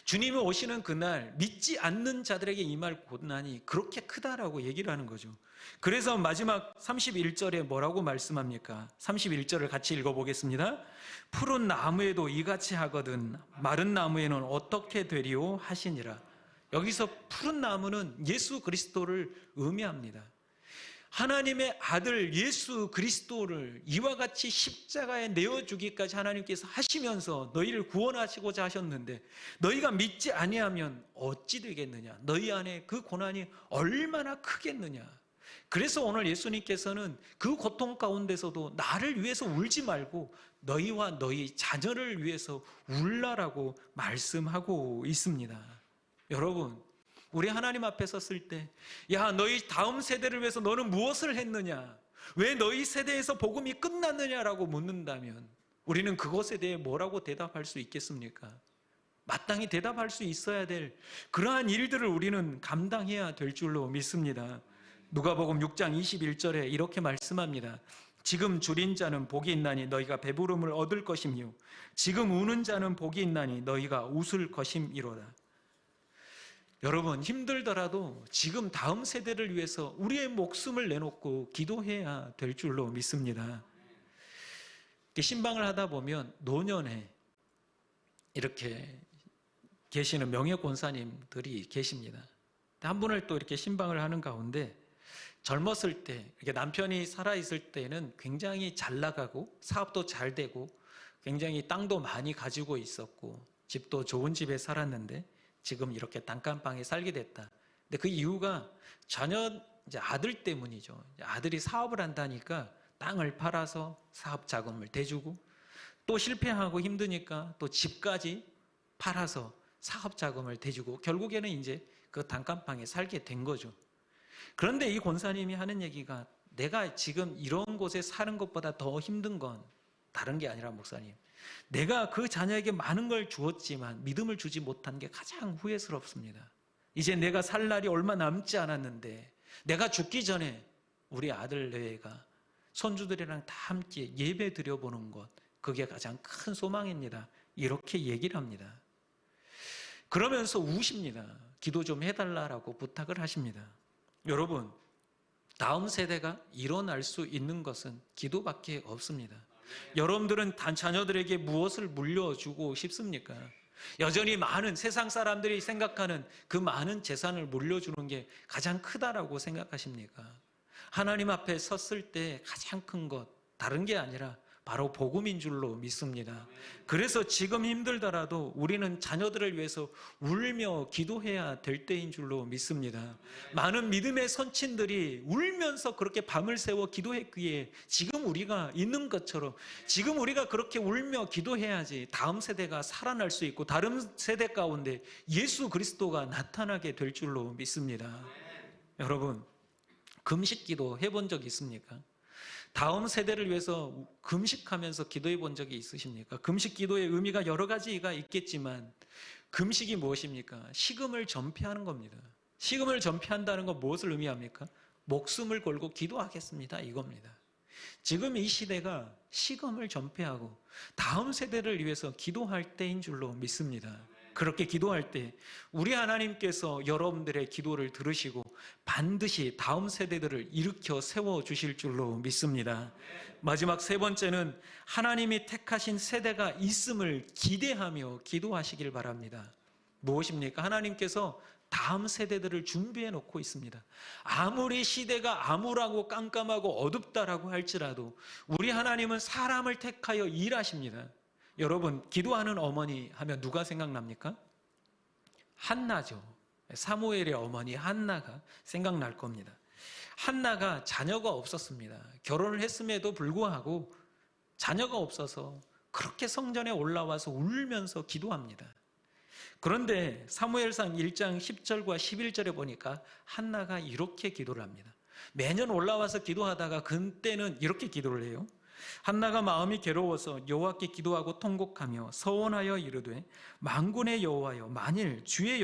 주님이 오시는 그날 믿지 않는 자들에게 임할 고난이 그렇게 크다라고 얘기를 하는 거죠. 그래서 마지막 31절에 뭐라고 말씀합니까? 31절을 같이 읽어보겠습니다. 푸른 나무에도 이같이 하거든 마른 나무에는 어떻게 되리오 하시니라. 여기서 푸른 나무는 예수 그리스도를 의미합니다. 하나님의 아들 예수 그리스도를 이와 같이 십자가에 내어주기까지 하나님께서 하시면서 너희를 구원하시고자 하셨는데 너희가 믿지 아니하면 어찌 되겠느냐? 너희 안에 그 고난이 얼마나 크겠느냐? 그래서 오늘 예수님께서는 그 고통 가운데서도 나를 위해서 울지 말고 너희와 너희 자녀를 위해서 울라라고 말씀하고 있습니다. 여러분, 우리 하나님 앞에 섰을 때, 야, 너희 다음 세대를 위해서 너는 무엇을 했느냐? 왜 너희 세대에서 복음이 끝났느냐라고 묻는다면 우리는 그것에 대해 뭐라고 대답할 수 있겠습니까? 마땅히 대답할 수 있어야 될 그러한 일들을 우리는 감당해야 될 줄로 믿습니다. 누가복음 6장 21절에 이렇게 말씀합니다. 지금 줄인 자는 복이 있나니 너희가 배부름을 얻을 것이며 지금 우는 자는 복이 있나니 너희가 웃을 것임이로다. 여러분, 힘들더라도 지금 다음 세대를 위해서 우리의 목숨을 내놓고 기도해야 될 줄로 믿습니다. 신방을 하다 보면 노년에 이렇게 계시는 명예 권사님들이 계십니다. 한 분을 또 이렇게 신방을 하는 가운데 젊었을 때, 이렇게 남편이 살아있을 때는 굉장히 잘 나가고 사업도 잘 되고 굉장히 땅도 많이 가지고 있었고 집도 좋은 집에 살았는데 지금 이렇게 단칸방에 살게 됐다. 근데 그 이유가 자녀, 이제 아들 때문이죠. 아들이 사업을 한다니까 땅을 팔아서 사업 자금을 대주고 또 실패하고 힘드니까 또 집까지 팔아서 사업 자금을 대주고 결국에는 이제 그 단칸방에 살게 된 거죠. 그런데 이 권사님이 하는 얘기가 내가 지금 이런 곳에 사는 것보다 더 힘든 건 다른 게 아니라 목사님, 내가 그 자녀에게 많은 걸 주었지만 믿음을 주지 못한 게 가장 후회스럽습니다. 이제 내가 살 날이 얼마 남지 않았는데 내가 죽기 전에 우리 아들 내외가 손주들이랑 다 함께 예배 드려보는 것, 그게 가장 큰 소망입니다. 이렇게 얘기를 합니다. 그러면서 우십니다. 기도 좀 해달라고 부탁을 하십니다. 여러분, 다음 세대가 일어날 수 있는 것은 기도밖에 없습니다. 여러분들은 자녀들에게 무엇을 물려주고 싶습니까? 여전히 많은 세상 사람들이 생각하는 그 많은 재산을 물려주는 게 가장 크다라고 생각하십니까? 하나님 앞에 섰을 때 가장 큰 것, 다른 게 아니라 바로 복음인 줄로 믿습니다. 그래서 지금 힘들더라도 우리는 자녀들을 위해서 울며 기도해야 될 때인 줄로 믿습니다. 많은 믿음의 선친들이 울면서 그렇게 밤을 새워 기도했기에 지금 우리가 있는 것처럼 지금 우리가 그렇게 울며 기도해야지 다음 세대가 살아날 수 있고 다른 세대 가운데 예수 그리스도가 나타나게 될 줄로 믿습니다. 여러분, 금식 기도 해본 적 있습니까? 다음 세대를 위해서 금식하면서 기도해 본 적이 있으십니까? 금식 기도의 의미가 여러 가지가 있겠지만 금식이 무엇입니까? 식음을 전폐하는 겁니다. 식음을 전폐한다는 건 무엇을 의미합니까? 목숨을 걸고 기도하겠습니다, 이겁니다. 지금 이 시대가 식음을 전폐하고 다음 세대를 위해서 기도할 때인 줄로 믿습니다. 그렇게 기도할 때 우리 하나님께서 여러분들의 기도를 들으시고 반드시 다음 세대들을 일으켜 세워주실 줄로 믿습니다. 마지막 세 번째는 하나님이 택하신 세대가 있음을 기대하며 기도하시길 바랍니다. 무엇입니까? 하나님께서 다음 세대들을 준비해 놓고 있습니다. 아무리 시대가 암울하고 깜깜하고 어둡다라고 할지라도 우리 하나님은 사람을 택하여 일하십니다. 여러분, 기도하는 어머니 하면 누가 생각납니까? 한나죠. 사무엘의 어머니 한나가 생각날 겁니다. 한나가 자녀가 없었습니다. 결혼을 했음에도 불구하고 자녀가 없어서 그렇게 성전에 올라와서 울면서 기도합니다. 그런데 사무엘상 1장 10절과 11절에 보니까 한나가 이렇게 기도를 합니다. 매년 올라와서 기도하다가 그때는 이렇게 기도를 해요. 한나가 마음이 괴로워서 여호와께 기도하고 통곡하며 서원하여 이르되 만군의 여호와여, 만일 주의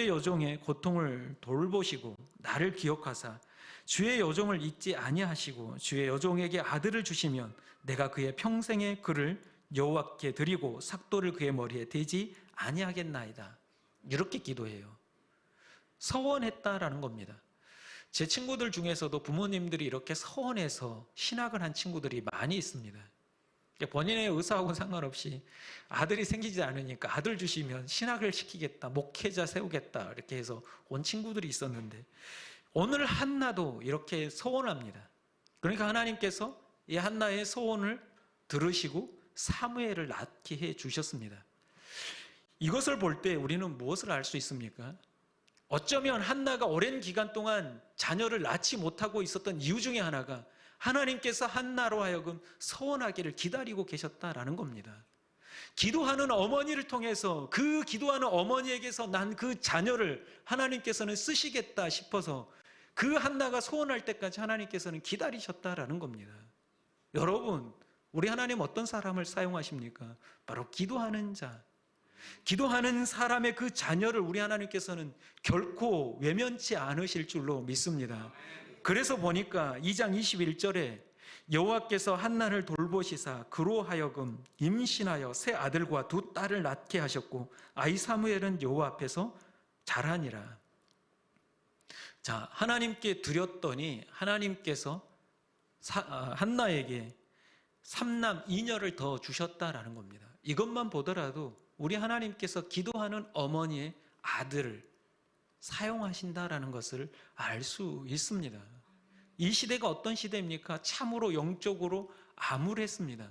여종의 고통을 돌보시고 나를 기억하사 주의 여종을 잊지 아니하시고 주의 여종에게 아들을 주시면 내가 그의 평생의 그를 여호와께 드리고 삭도를 그의 머리에 대지 아니하겠나이다. 이렇게 기도해요. 서원했다라는 겁니다. 제 친구들 중에서도 부모님들이 이렇게 서원해서 신학을 한 친구들이 많이 있습니다. 본인의 의사하고는 상관없이 아들이 생기지 않으니까 아들 주시면 신학을 시키겠다, 목회자 세우겠다 이렇게 해서 온 친구들이 있었는데 오늘 한나도 이렇게 서원합니다. 그러니까 하나님께서 이 한나의 서원을 들으시고 사무엘을 낳게 해 주셨습니다. 이것을 볼 때 우리는 무엇을 알 수 있습니까? 어쩌면 한나가 오랜 기간 동안 자녀를 낳지 못하고 있었던 이유 중에 하나가 하나님께서 한나로 하여금 서원하기를 기다리고 계셨다라는 겁니다. 기도하는 어머니를 통해서 그 기도하는 어머니에게서 난 그 자녀를 하나님께서는 쓰시겠다 싶어서 그 한나가 소원할 때까지 하나님께서는 기다리셨다라는 겁니다. 여러분, 우리 하나님 어떤 사람을 사용하십니까? 바로 기도하는 자, 기도하는 사람의 그 자녀를 우리 하나님께서는 결코 외면치 않으실 줄로 믿습니다. 그래서 보니까 2장 21절에 여호와께서 한나를 돌보시사 그로 하여금 임신하여 새 아들과 두 딸을 낳게 하셨고 아이 사무엘은 여호와 앞에서 자라니라. 자, 하나님께 드렸더니 하나님께서 한나에게 3남 2녀를 더 주셨다라는 겁니다. 이것만 보더라도 우리 하나님께서 기도하는 어머니의 아들을 사용하신다라는 것을 알 수 있습니다. 이 시대가 어떤 시대입니까? 참으로 영적으로 암울했습니다.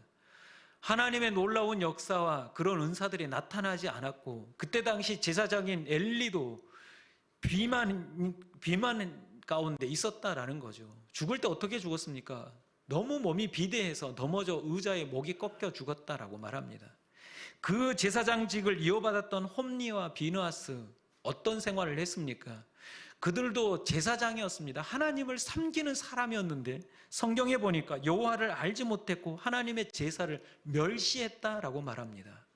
하나님의 놀라운 역사와 그런 은사들이 나타나지 않았고 그때 당시 제사장인 엘리도 비만 가운데 있었다라는 거죠. 죽을 때 어떻게 죽었습니까? 너무 몸이 비대해서 넘어져 의자에 목이 꺾여 죽었다라고 말합니다. 그 제사장직을 이어받았던 홈리와 비느하스 어떤 생활을 했습니까? 그들도 제사장이었습니다. 하나님을 섬기는 사람이었는데 성경에 보니까 여호와를 알지 못했고 하나님의 제사를 멸시했다라고 말합니다.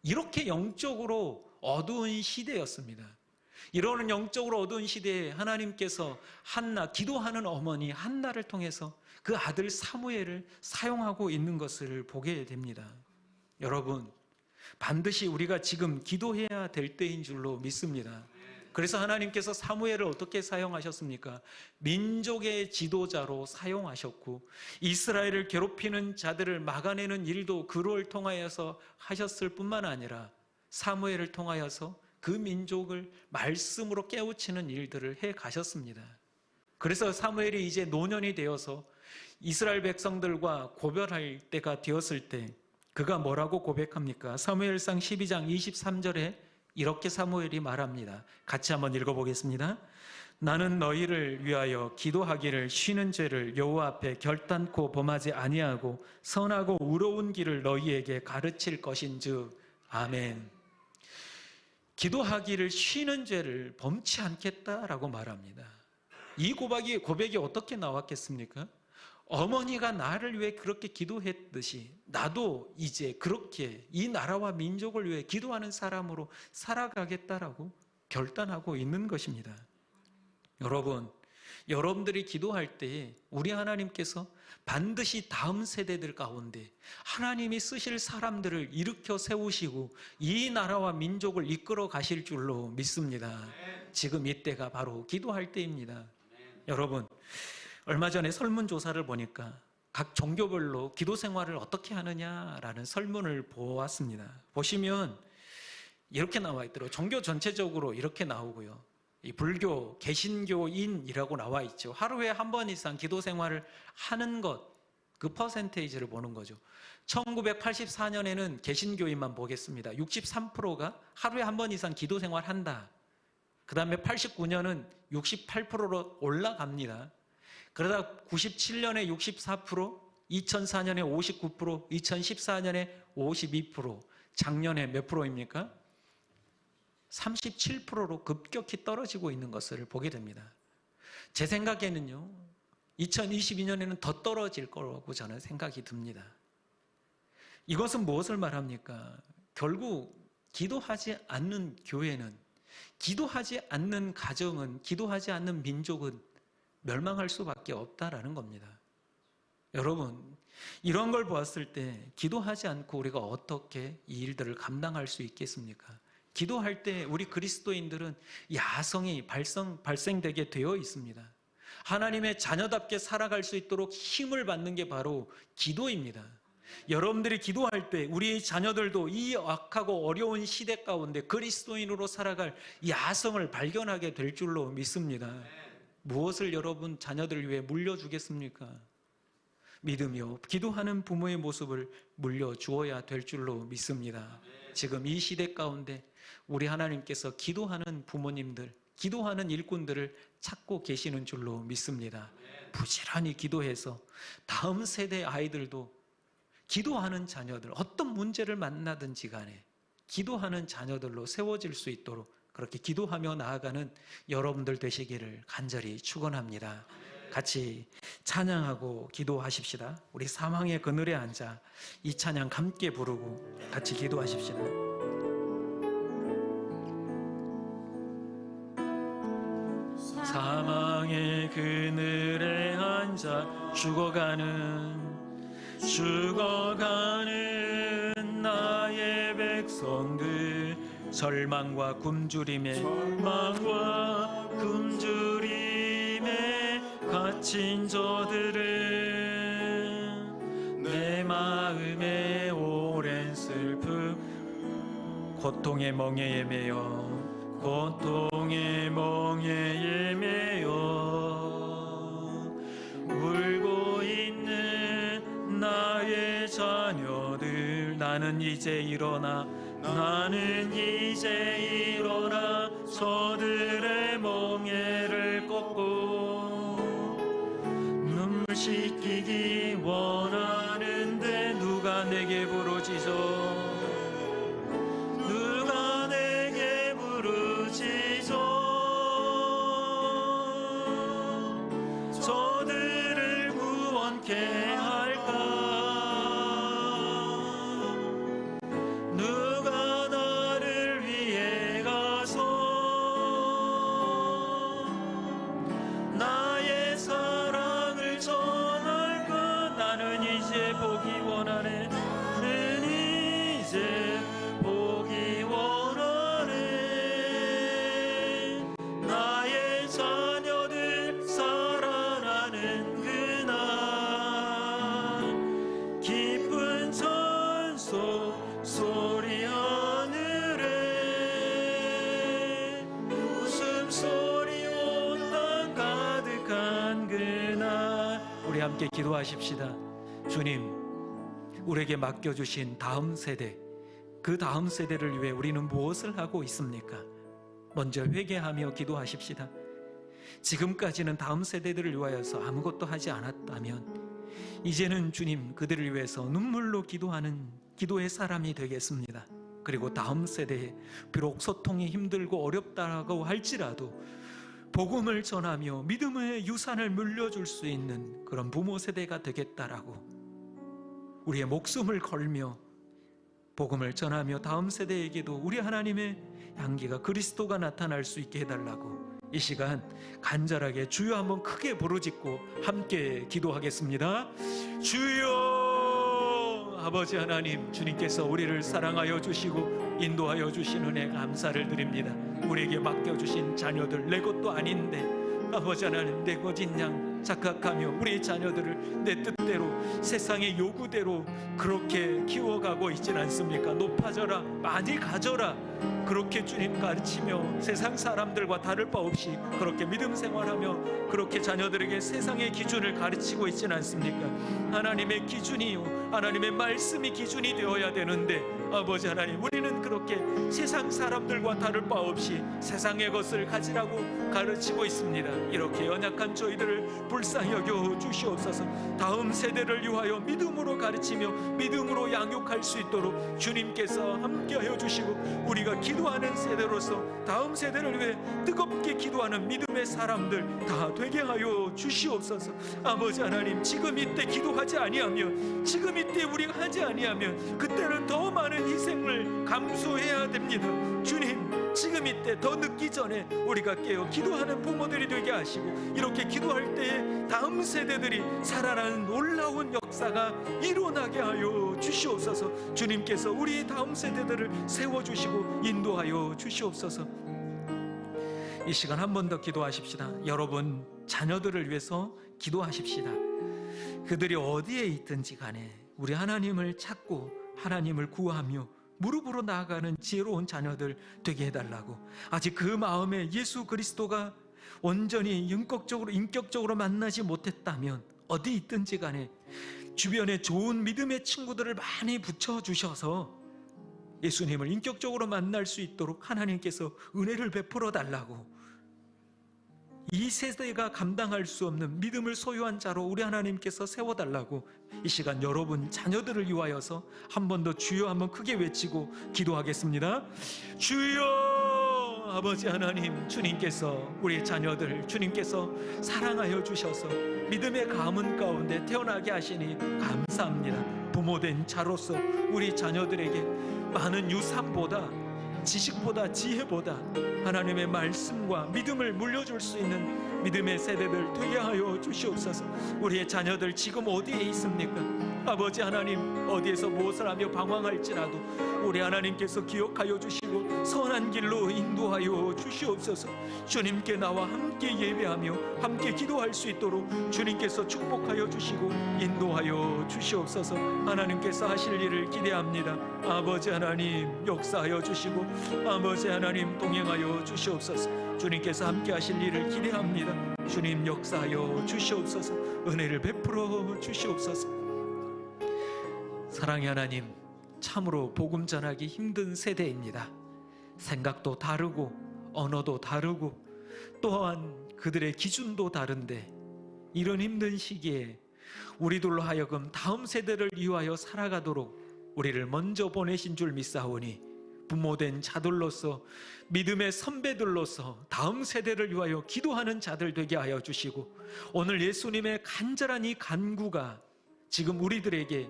이렇게 영적으로 어두운 시대였습니다. 이러는 영적으로 어두운 시대에 하나님께서 한나, 기도하는 어머니 한나를 통해서 그 아들 사무엘을 사용하고 있는 것을 보게 됩니다. 여러분, 반드시 우리가 지금 기도해야 될 때인 줄로 믿습니다. 그래서 하나님께서 사무엘을 어떻게 사용하셨습니까? 민족의 지도자로 사용하셨고 이스라엘을 괴롭히는 자들을 막아내는 일도 그를 통하여서 하셨을 뿐만 아니라 사무엘을 통하여서 그 민족을 말씀으로 깨우치는 일들을 해 가셨습니다. 그래서 사무엘이 이제 노년이 되어서 이스라엘 백성들과 고별할 때가 되었을 때 그가 뭐라고 고백합니까? 사무엘상 12장 23절에 이렇게 사무엘이 말합니다. 같이 한번 읽어보겠습니다. 나는 너희를 위하여 기도하기를 쉬는 죄를 여호와 앞에 결단코 범하지 아니하고 선하고 의로운 길을 너희에게 가르칠 것인즉 아멘. 기도하기를 쉬는 죄를 범치 않겠다라고 말합니다. 이 고백이 어떻게 나왔겠습니까? 어머니가 나를 위해 그렇게 기도했듯이 나도 이제 그렇게 이 나라와 민족을 위해 기도하는 사람으로 살아가겠다라고 결단하고 있는 것입니다. 여러분, 여러분들이 기도할 때 우리 하나님께서 반드시 다음 세대들 가운데 하나님이 쓰실 사람들을 일으켜 세우시고 이 나라와 민족을 이끌어 가실 줄로 믿습니다. 지금 이때가 바로 기도할 때입니다. 여러분, 얼마 전에 설문조사를 보니까 각 종교별로 기도 생활을 어떻게 하느냐라는 설문을 보았습니다. 보시면 이렇게 나와 있더라고요. 종교 전체적으로 이렇게 나오고요. 이 불교, 개신교인이라고 나와 있죠. 하루에 한 번 이상 기도 생활을 하는 것, 그 퍼센테이지를 보는 거죠. 1984년에는 개신교인만 보겠습니다. 63%가 하루에 한 번 이상 기도 생활한다. 그 다음에 89년은 68%로 올라갑니다. 그러다 97년에 64%, 2004년에 59%, 2014년에 52%, 작년에 몇 프로입니까? 37%로 급격히 떨어지고 있는 것을 보게 됩니다. 제 생각에는요, 2022년에는 더 떨어질 거라고 저는 생각이 듭니다. 이것은 무엇을 말합니까? 결국 기도하지 않는 교회는, 기도하지 않는 가정은, 기도하지 않는 민족은 멸망할 수밖에 없다라는 겁니다. 여러분, 이런 걸 보았을 때 기도하지 않고 우리가 어떻게 이 일들을 감당할 수 있겠습니까? 기도할 때 우리 그리스도인들은 야성이 발생되게 되어 있습니다. 하나님의 자녀답게 살아갈 수 있도록 힘을 받는 게 바로 기도입니다. 여러분들이 기도할 때 우리 자녀들도 이 악하고 어려운 시대 가운데 그리스도인으로 살아갈 야성을 발견하게 될 줄로 믿습니다. 무엇을 여러분 자녀들을 위해 물려주겠습니까? 믿으며 기도하는 부모의 모습을 물려주어야 될 줄로 믿습니다. 지금 이 시대 가운데 우리 하나님께서 기도하는 부모님들, 기도하는 일꾼들을 찾고 계시는 줄로 믿습니다. 부지런히 기도해서 다음 세대 아이들도 기도하는 자녀들, 어떤 문제를 만나든지 간에 기도하는 자녀들로 세워질 수 있도록 그렇게 기도하며 나아가는 여러분들 되시기를 간절히 축원합니다. 같이 찬양하고 기도하십시다. 우리 사망의 그늘에 앉아 이 찬양 함께 부르고 같이 기도하십시다. 사망의 그늘에 앉아 죽어가는 나의 백성들, 절망과 굶주림에 갇힌 저들은 내 마음에 오랜 슬픔, 고통의 멍에에 매여 울고 있는 나의 자녀들, 나는 이제 일어나 저들의 멍에를 꺾고 눈물 씻기기 원하는데 누가 내게 부르짖어 저들을 구원케 할까? 누가 나를 위해 가서 나의 사랑을 전할까? 나는 이제 보기 원하네. 내 함께 기도하십시다. 주님, 우리에게 맡겨주신 다음 세대, 그 다음 세대를 위해 우리는 무엇을 하고 있습니까? 먼저 회개하며 기도하십시다. 지금까지는 다음 세대들을 위하여서 아무것도 하지 않았다면 이제는 주님, 그들을 위해서 눈물로 기도하는 기도의 사람이 되겠습니다. 그리고 다음 세대에 비록 소통이 힘들고 어렵다고 할지라도 복음을 전하며 믿음의 유산을 물려줄 수 있는 그런 부모 세대가 되겠다라고 우리의 목숨을 걸며 복음을 전하며 다음 세대에게도 우리 하나님의 향기가, 그리스도가 나타날 수 있게 해달라고 이 시간 간절하게 주여 한번 크게 부르짖고 함께 기도하겠습니다. 주여! 아버지 하나님, 주님께서 우리를 사랑하여 주시고 인도하여 주신 은혜 감사를 드립니다. 우리에게 맡겨주신 자녀들, 내 것도 아닌데 아버지 하나님, 내 것인 양 착각하며 우리 자녀들을 내 뜻대로, 세상의 요구대로 그렇게 키워가고 있진 않습니까? 높아져라, 많이 가져라, 그렇게 주님 가르치며 세상 사람들과 다를 바 없이 그렇게 믿음 생활하며 그렇게 자녀들에게 세상의 기준을 가르치고 있진 않습니까? 하나님의 기준이요, 하나님의 말씀이 기준이 되어야 되는데 아버지 하나님, 우리는 그렇게 세상 사람들과 다를 바 없이 세상의 것을 가지라고 가르치고 있습니다. 이렇게 연약한 저희들을 불쌍히 여겨 주시옵소서. 다음 세대를 위하여 믿음으로 가르치며 믿음으로 양육할 수 있도록 주님께서 함께하여 주시고 우리가 기도하는 세대로서 다음 세대를 위해 뜨겁게 기도하는 믿음의 사람들 다 되게 하여 주시옵소서. 아버지 하나님, 지금 이때 기도하지 아니하면, 지금 이때 우리가 하지 아니하면 그때는 더 많은 희생을 감수해야 됩니다. 주님, 지금 이때 더 늦기 전에 우리가 깨어 기도하는 부모들이 되게 하시고 이렇게 기도할 때에 다음 세대들이 살아나는 놀라운 역사가 일어나게 하여 주시옵소서. 주님께서 우리 다음 세대들을 세워주시고 인도하여 주시옵소서. 이 시간 한 번 더 기도하십시다. 여러분 자녀들을 위해서 기도하십시다. 그들이 어디에 있든지 간에 우리 하나님을 찾고 하나님을 구하며 무릎으로 나아가는 지혜로운 자녀들 되게 해달라고. 아직 그 마음에 예수 그리스도가 온전히 인격적으로 만나지 못했다면 어디 있든지 간에 주변에 좋은 믿음의 친구들을 많이 붙여주셔서 예수님을 인격적으로 만날 수 있도록 하나님께서 은혜를 베풀어 달라고. 이 세대가 감당할 수 없는 믿음을 소유한 자로 우리 하나님께서 세워달라고 이 시간 여러분 자녀들을 위하여서 한 번 더 주여 한번 크게 외치고 기도하겠습니다. 주여! 아버지 하나님, 주님께서 우리 자녀들 주님께서 사랑하여 주셔서 믿음의 가문 가운데 태어나게 하시니 감사합니다. 부모된 자로서 우리 자녀들에게 많은 유산보다, 지식보다, 지혜보다 하나님의 말씀과 믿음을 물려줄 수 있는 믿음의 세대들 되게 하여 주시옵소서. 우리의 자녀들 지금 어디에 있습니까? 아버지 하나님, 어디에서 무엇을 하며 방황할지라도 우리 하나님께서 기억하여 주시고 선한 길로 인도하여 주시옵소서. 주님께 나와 함께 예배하며 함께 기도할 수 있도록 주님께서 축복하여 주시고 인도하여 주시옵소서. 하나님께서 하실 일을 기대합니다. 아버지 하나님, 역사하여 주시고 아버지 하나님, 동행하여 주시옵소서. 주님께서 함께 하실 일을 기대합니다. 주님, 역사하여 주시옵소서. 은혜를 베풀어 주시옵소서. 사랑의 하나님, 참으로 복음 전하기 힘든 세대입니다. 생각도 다르고 언어도 다르고 또한 그들의 기준도 다른데 이런 힘든 시기에 우리들로 하여금 다음 세대를 위하여 살아가도록 우리를 먼저 보내신 줄 믿사오니 부모된 자들로서 믿음의 선배들로서 다음 세대를 위하여 기도하는 자들 되게 하여 주시고 오늘 예수님의 간절한 이 간구가 지금 우리들에게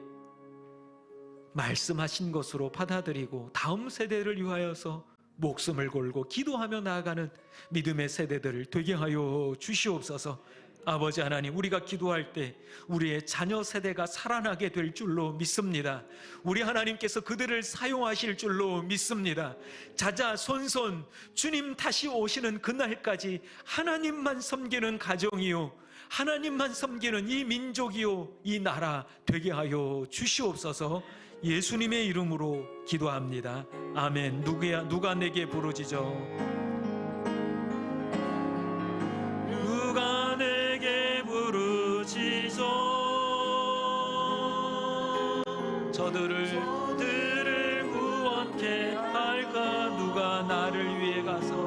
말씀하신 것으로 받아들이고 다음 세대를 위하여서 목숨을 걸고 기도하며 나아가는 믿음의 세대들을 되게 하여 주시옵소서. 아버지 하나님, 우리가 기도할 때 우리의 자녀 세대가 살아나게 될 줄로 믿습니다. 우리 하나님께서 그들을 사용하실 줄로 믿습니다. 자자손손 주님 다시 오시는 그날까지 하나님만 섬기는 가정이요, 하나님만 섬기는 이 민족이요, 이 나라 되게 하여 주시옵소서. 예수님의 이름으로 기도합니다. 아멘. 누가 내게 부르짖어? 누가 내게 부르짖어? 저들을 구원케 할까? 누가 나를 위해 가서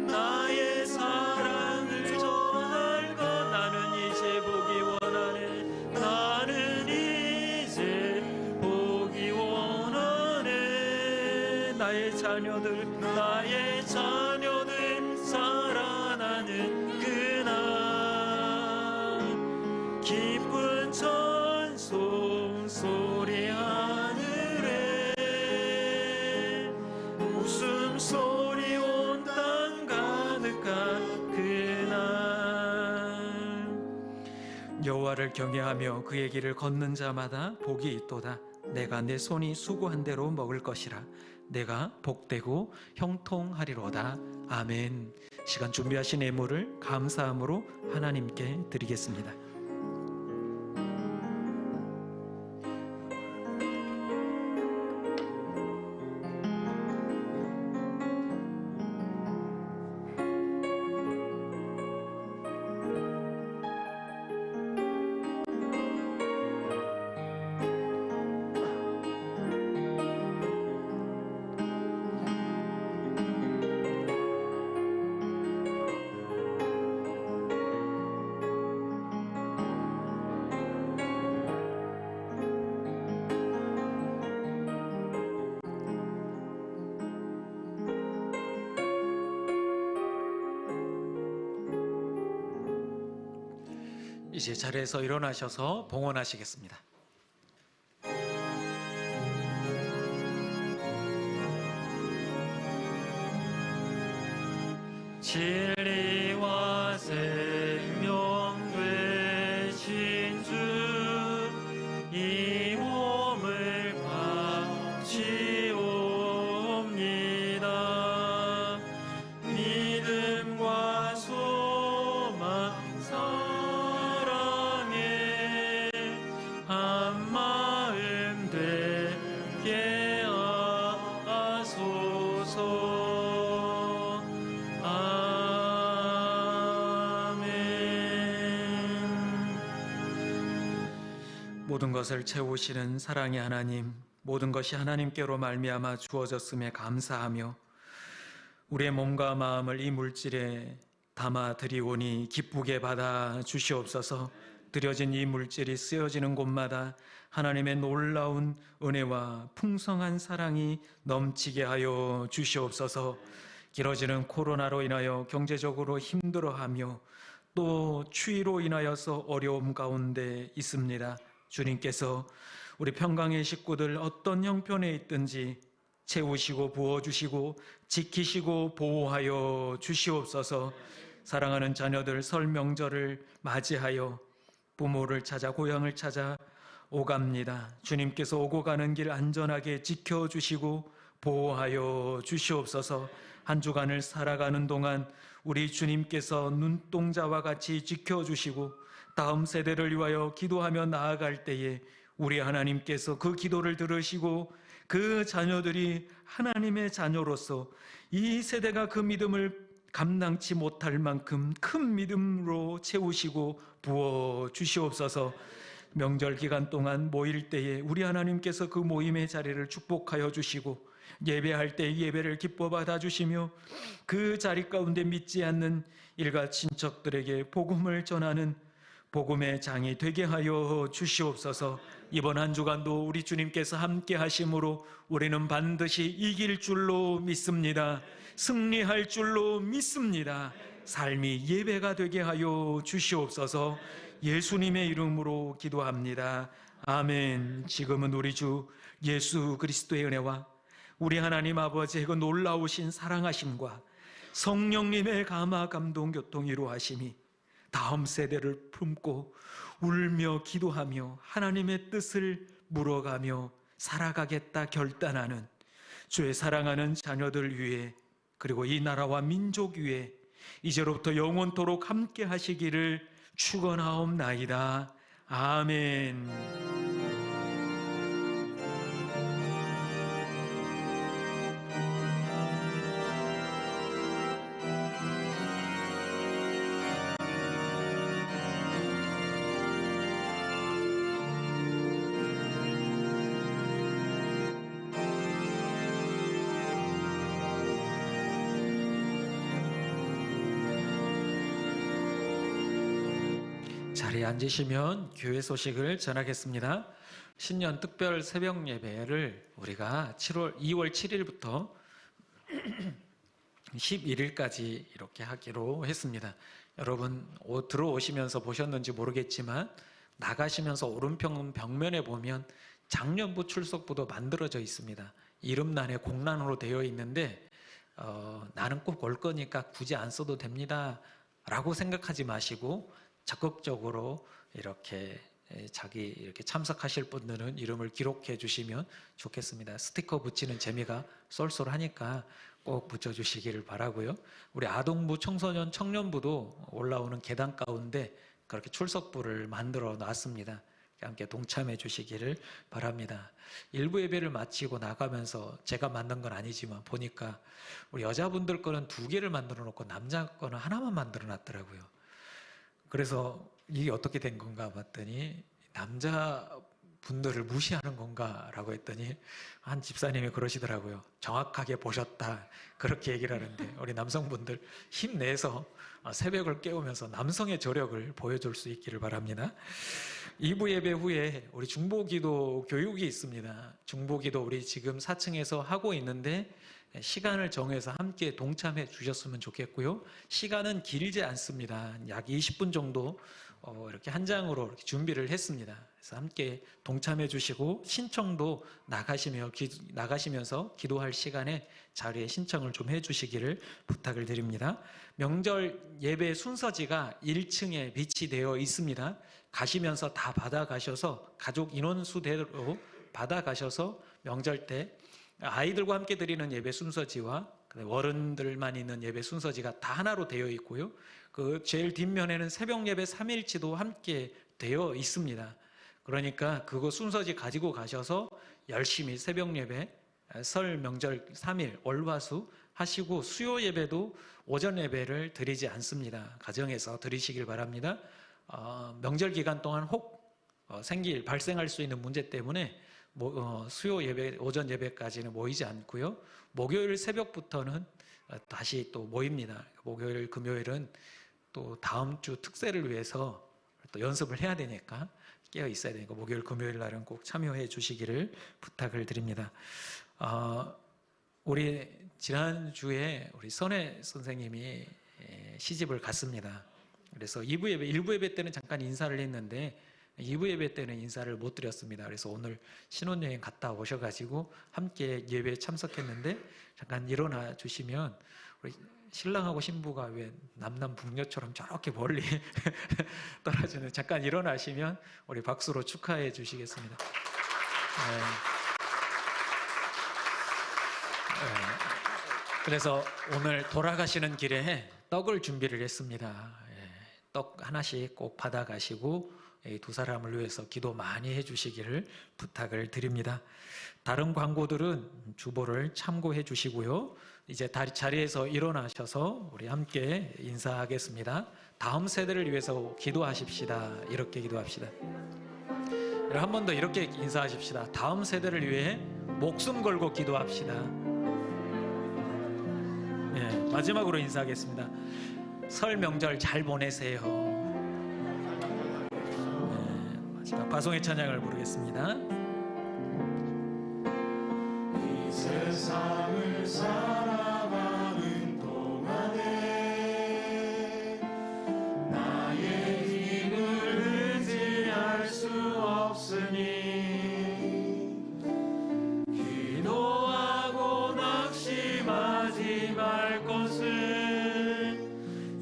나의 사랑을 전할까? 나는 이제 보기 원하네. 나는 이제 보기 원하네. 나의 자녀들 살아나는 그날 기쁜 찬송 소리 하늘에 웃음소리 온 땅 가득한 그날 여호와를 경외하며 그의 길을 걷는 자마다 복이 있도다. 내가 내 손이 수고한 대로 먹을 것이라. 내가 복되고 형통하리로다. 아멘. 시간 준비하신 예물을 감사함으로 하나님께 드리겠습니다. 이제 자리에서 일어나셔서 봉헌하시겠습니다. 진리와 생명 되신 주, 이 몸을 바치옵니다. 믿음과 소망 사랑에 한 마음 되게 하소서. 모든 것을 채우시는 사랑의 하나님, 모든 것이 하나님께로 말미암아 주어졌음에 감사하며 우리의 몸과 마음을 이 물질에 담아 드리오니 기쁘게 받아 주시옵소서. 드려진 이 물질이 쓰여지는 곳마다 하나님의 놀라운 은혜와 풍성한 사랑이 넘치게 하여 주시옵소서. 길어지는 코로나로 인하여 경제적으로 힘들어하며 또 추위로 인하여서 어려움 가운데 있습니다. 주님께서 우리 평강의 식구들 어떤 형편에 있든지 채우시고 부어주시고 지키시고 보호하여 주시옵소서. 사랑하는 자녀들 설 명절을 맞이하여 부모를 찾아 고향을 찾아 오갑니다. 주님께서 오고 가는 길 안전하게 지켜주시고 보호하여 주시옵소서. 한 주간을 살아가는 동안 우리 주님께서 눈동자와 같이 지켜주시고 다음 세대를 위하여 기도하며 나아갈 때에 우리 하나님께서 그 기도를 들으시고 그 자녀들이 하나님의 자녀로서 이 세대가 그 믿음을 감당치 못할 만큼 큰 믿음으로 채우시고 부어 주시옵소서. 명절 기간 동안 모일 때에 우리 하나님께서 그 모임의 자리를 축복하여 주시고 예배할 때 예배를 기뻐 받아주시며 그 자리 가운데 믿지 않는 일가 친척들에게 복음을 전하는 복음의 장이 되게 하여 주시옵소서. 이번 한 주간도 우리 주님께서 함께 하심으로 우리는 반드시 이길 줄로 믿습니다. 승리할 줄로 믿습니다. 삶이 예배가 되게 하여 주시옵소서. 예수님의 이름으로 기도합니다. 아멘. 지금은 우리 주 예수 그리스도의 은혜와 우리 하나님 아버지의 그 놀라우신 사랑하심과 성령님의 감화 감동 교통 이루하심이 다음 세대를 품고 울며 기도하며 하나님의 뜻을 물어가며 살아가겠다 결단하는 주의 사랑하는 자녀들 위해 그리고 이 나라와 민족 위해 이제로부터 영원토록 함께 하시기를 축원하옵나이다. 아멘. 자리에 앉으시면 교회 소식을 전하겠습니다. 신년 특별 새벽 예배를 우리가 2월 7일부터 11일까지 이렇게 하기로 했습니다. 여러분 들어오시면서 보셨는지 모르겠지만 나가시면서 오른편 벽면에 보면 작년부 출석부도 만들어져 있습니다. 이름란에 공란으로 되어 있는데 나는 꼭 올 거니까 굳이 안 써도 됩니다 라고 생각하지 마시고 적극적으로 이렇게 이렇게 참석하실 분들은 이름을 기록해 주시면 좋겠습니다. 스티커 붙이는 재미가 쏠쏠하니까 꼭 붙여주시기를 바라고요. 우리 아동부, 청소년, 청년부도 올라오는 계단 가운데 그렇게 출석부를 만들어 놨습니다. 함께 동참해 주시기를 바랍니다. 일부 예배를 마치고 나가면서 제가 만든 건 아니지만 보니까 우리 여자분들 거는 2개를 만들어 놓고 남자 거는 하나만 만들어 놨더라고요. 그래서 이게 어떻게 된 건가 봤더니 남자분들을 무시하는 건가라고 했더니 한 집사님이 그러시더라고요. 정확하게 보셨다 그렇게 얘기를 하는데 우리 남성분들 힘내서 새벽을 깨우면서 남성의 저력을 보여줄 수 있기를 바랍니다. 2부 예배 후에 우리 중보기도 교육이 있습니다. 중보기도 우리 지금 4층에서 하고 있는데 시간을 정해서 함께 동참해 주셨으면 좋겠고요. 시간은 길지 않습니다. 약 20분 정도 이렇게 한 장으로 이렇게 준비를 했습니다. 그래서 함께 동참해 주시고 신청도 나가시면서 기도할 시간에 자리에 신청을 좀 해주시기를 부탁을 드립니다. 명절 예배 순서지가 1층에 비치되어 있습니다. 가시면서 다 받아가셔서 가족 인원수대로 받아가셔서 명절 때 아이들과 함께 드리는 예배 순서지와 어른들만 있는 예배 순서지가 다 하나로 되어 있고요. 그 제일 뒷면에는 새벽 예배 3일치도 함께 되어 있습니다. 그러니까 그거 순서지 가지고 가셔서 열심히 새벽 예배, 설 명절 3일 월화수 하시고 수요 예배도 오전 예배를 드리지 않습니다. 가정에서 드리시길 바랍니다. 명절 기간 동안 혹 발생할 수 있는 문제 때문에 수요 예배, 오전 예배까지는 모이지 않고요. 목요일 새벽부터는 다시 또 모입니다. 목요일, 금요일은 또 다음 주 특세를 위해서 또 연습을 해야 되니까 깨어 있어야 되니까 목요일, 금요일 날은 꼭 참여해 주시기를 부탁을 드립니다. 우리 지난주에 우리 선혜 선생님이 시집을 갔습니다. 그래서 2부 예배, 1부 예배 때는 잠깐 인사를 했는데 2부 예배 때는 인사를 못 드렸습니다. 그래서 오늘 신혼여행 갔다 오셔가지고 함께 예배에 참석했는데 잠깐 일어나 주시면 우리 신랑하고 신부가 왜 남남북녀처럼 저렇게 멀리 떨어지는 잠깐 일어나시면 우리 박수로 축하해 주시겠습니다. 그래서 오늘 돌아가시는 길에 떡을 준비를 했습니다. 떡 하나씩 꼭 받아가시고 이 두 사람을 위해서 기도 많이 해주시기를 부탁을 드립니다. 다른 광고들은 주보를 참고해 주시고요. 이제 자리에서 일어나셔서 우리 함께 인사하겠습니다. 다음 세대를 위해서 기도하십시다. 이렇게 기도합시다. 한 번 더 이렇게 인사하십시다. 다음 세대를 위해 목숨 걸고 기도합시다. 마지막으로 인사하겠습니다. 설 명절 잘 보내세요. 마지막 파송의 찬양을 부르겠습니다. 이 세상을 살아가는 동안에 나의 힘을 의지할 수 없으니 기도하고 낙심하지 말 것은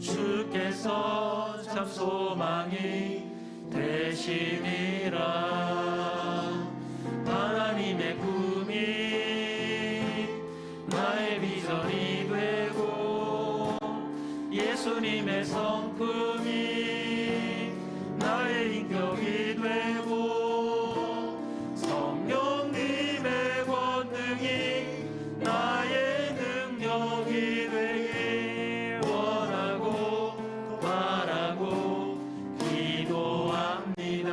주께서 참 소망이 되심이라. 하나님의 꿈이 나의 비전이 되고 예수님의 성품이 나의 인격이 되고 성령님의 권능이 나의 능력이 되길 원하고 바라고 기도합니다.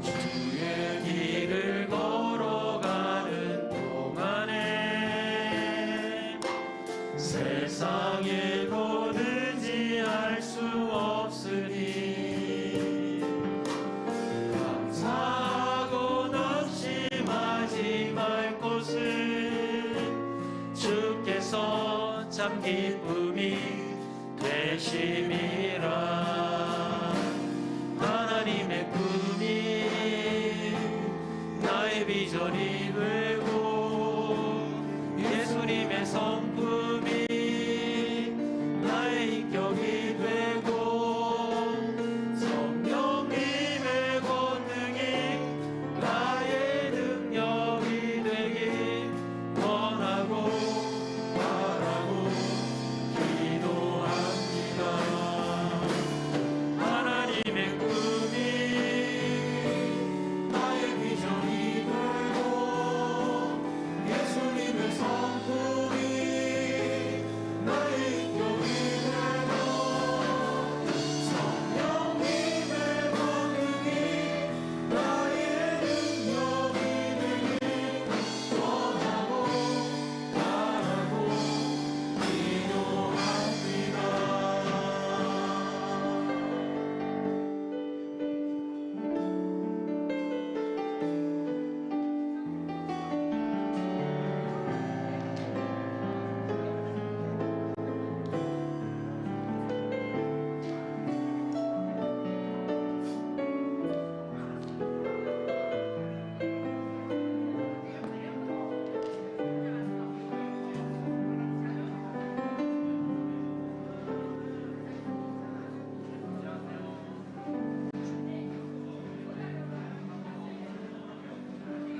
주의 길을 걸어가는 동안에 세상에 뭐든지 할 수 없 참 기쁨이 되심이라. 하나님의 꿈이 나의 비전이 되고 예수님의 성품이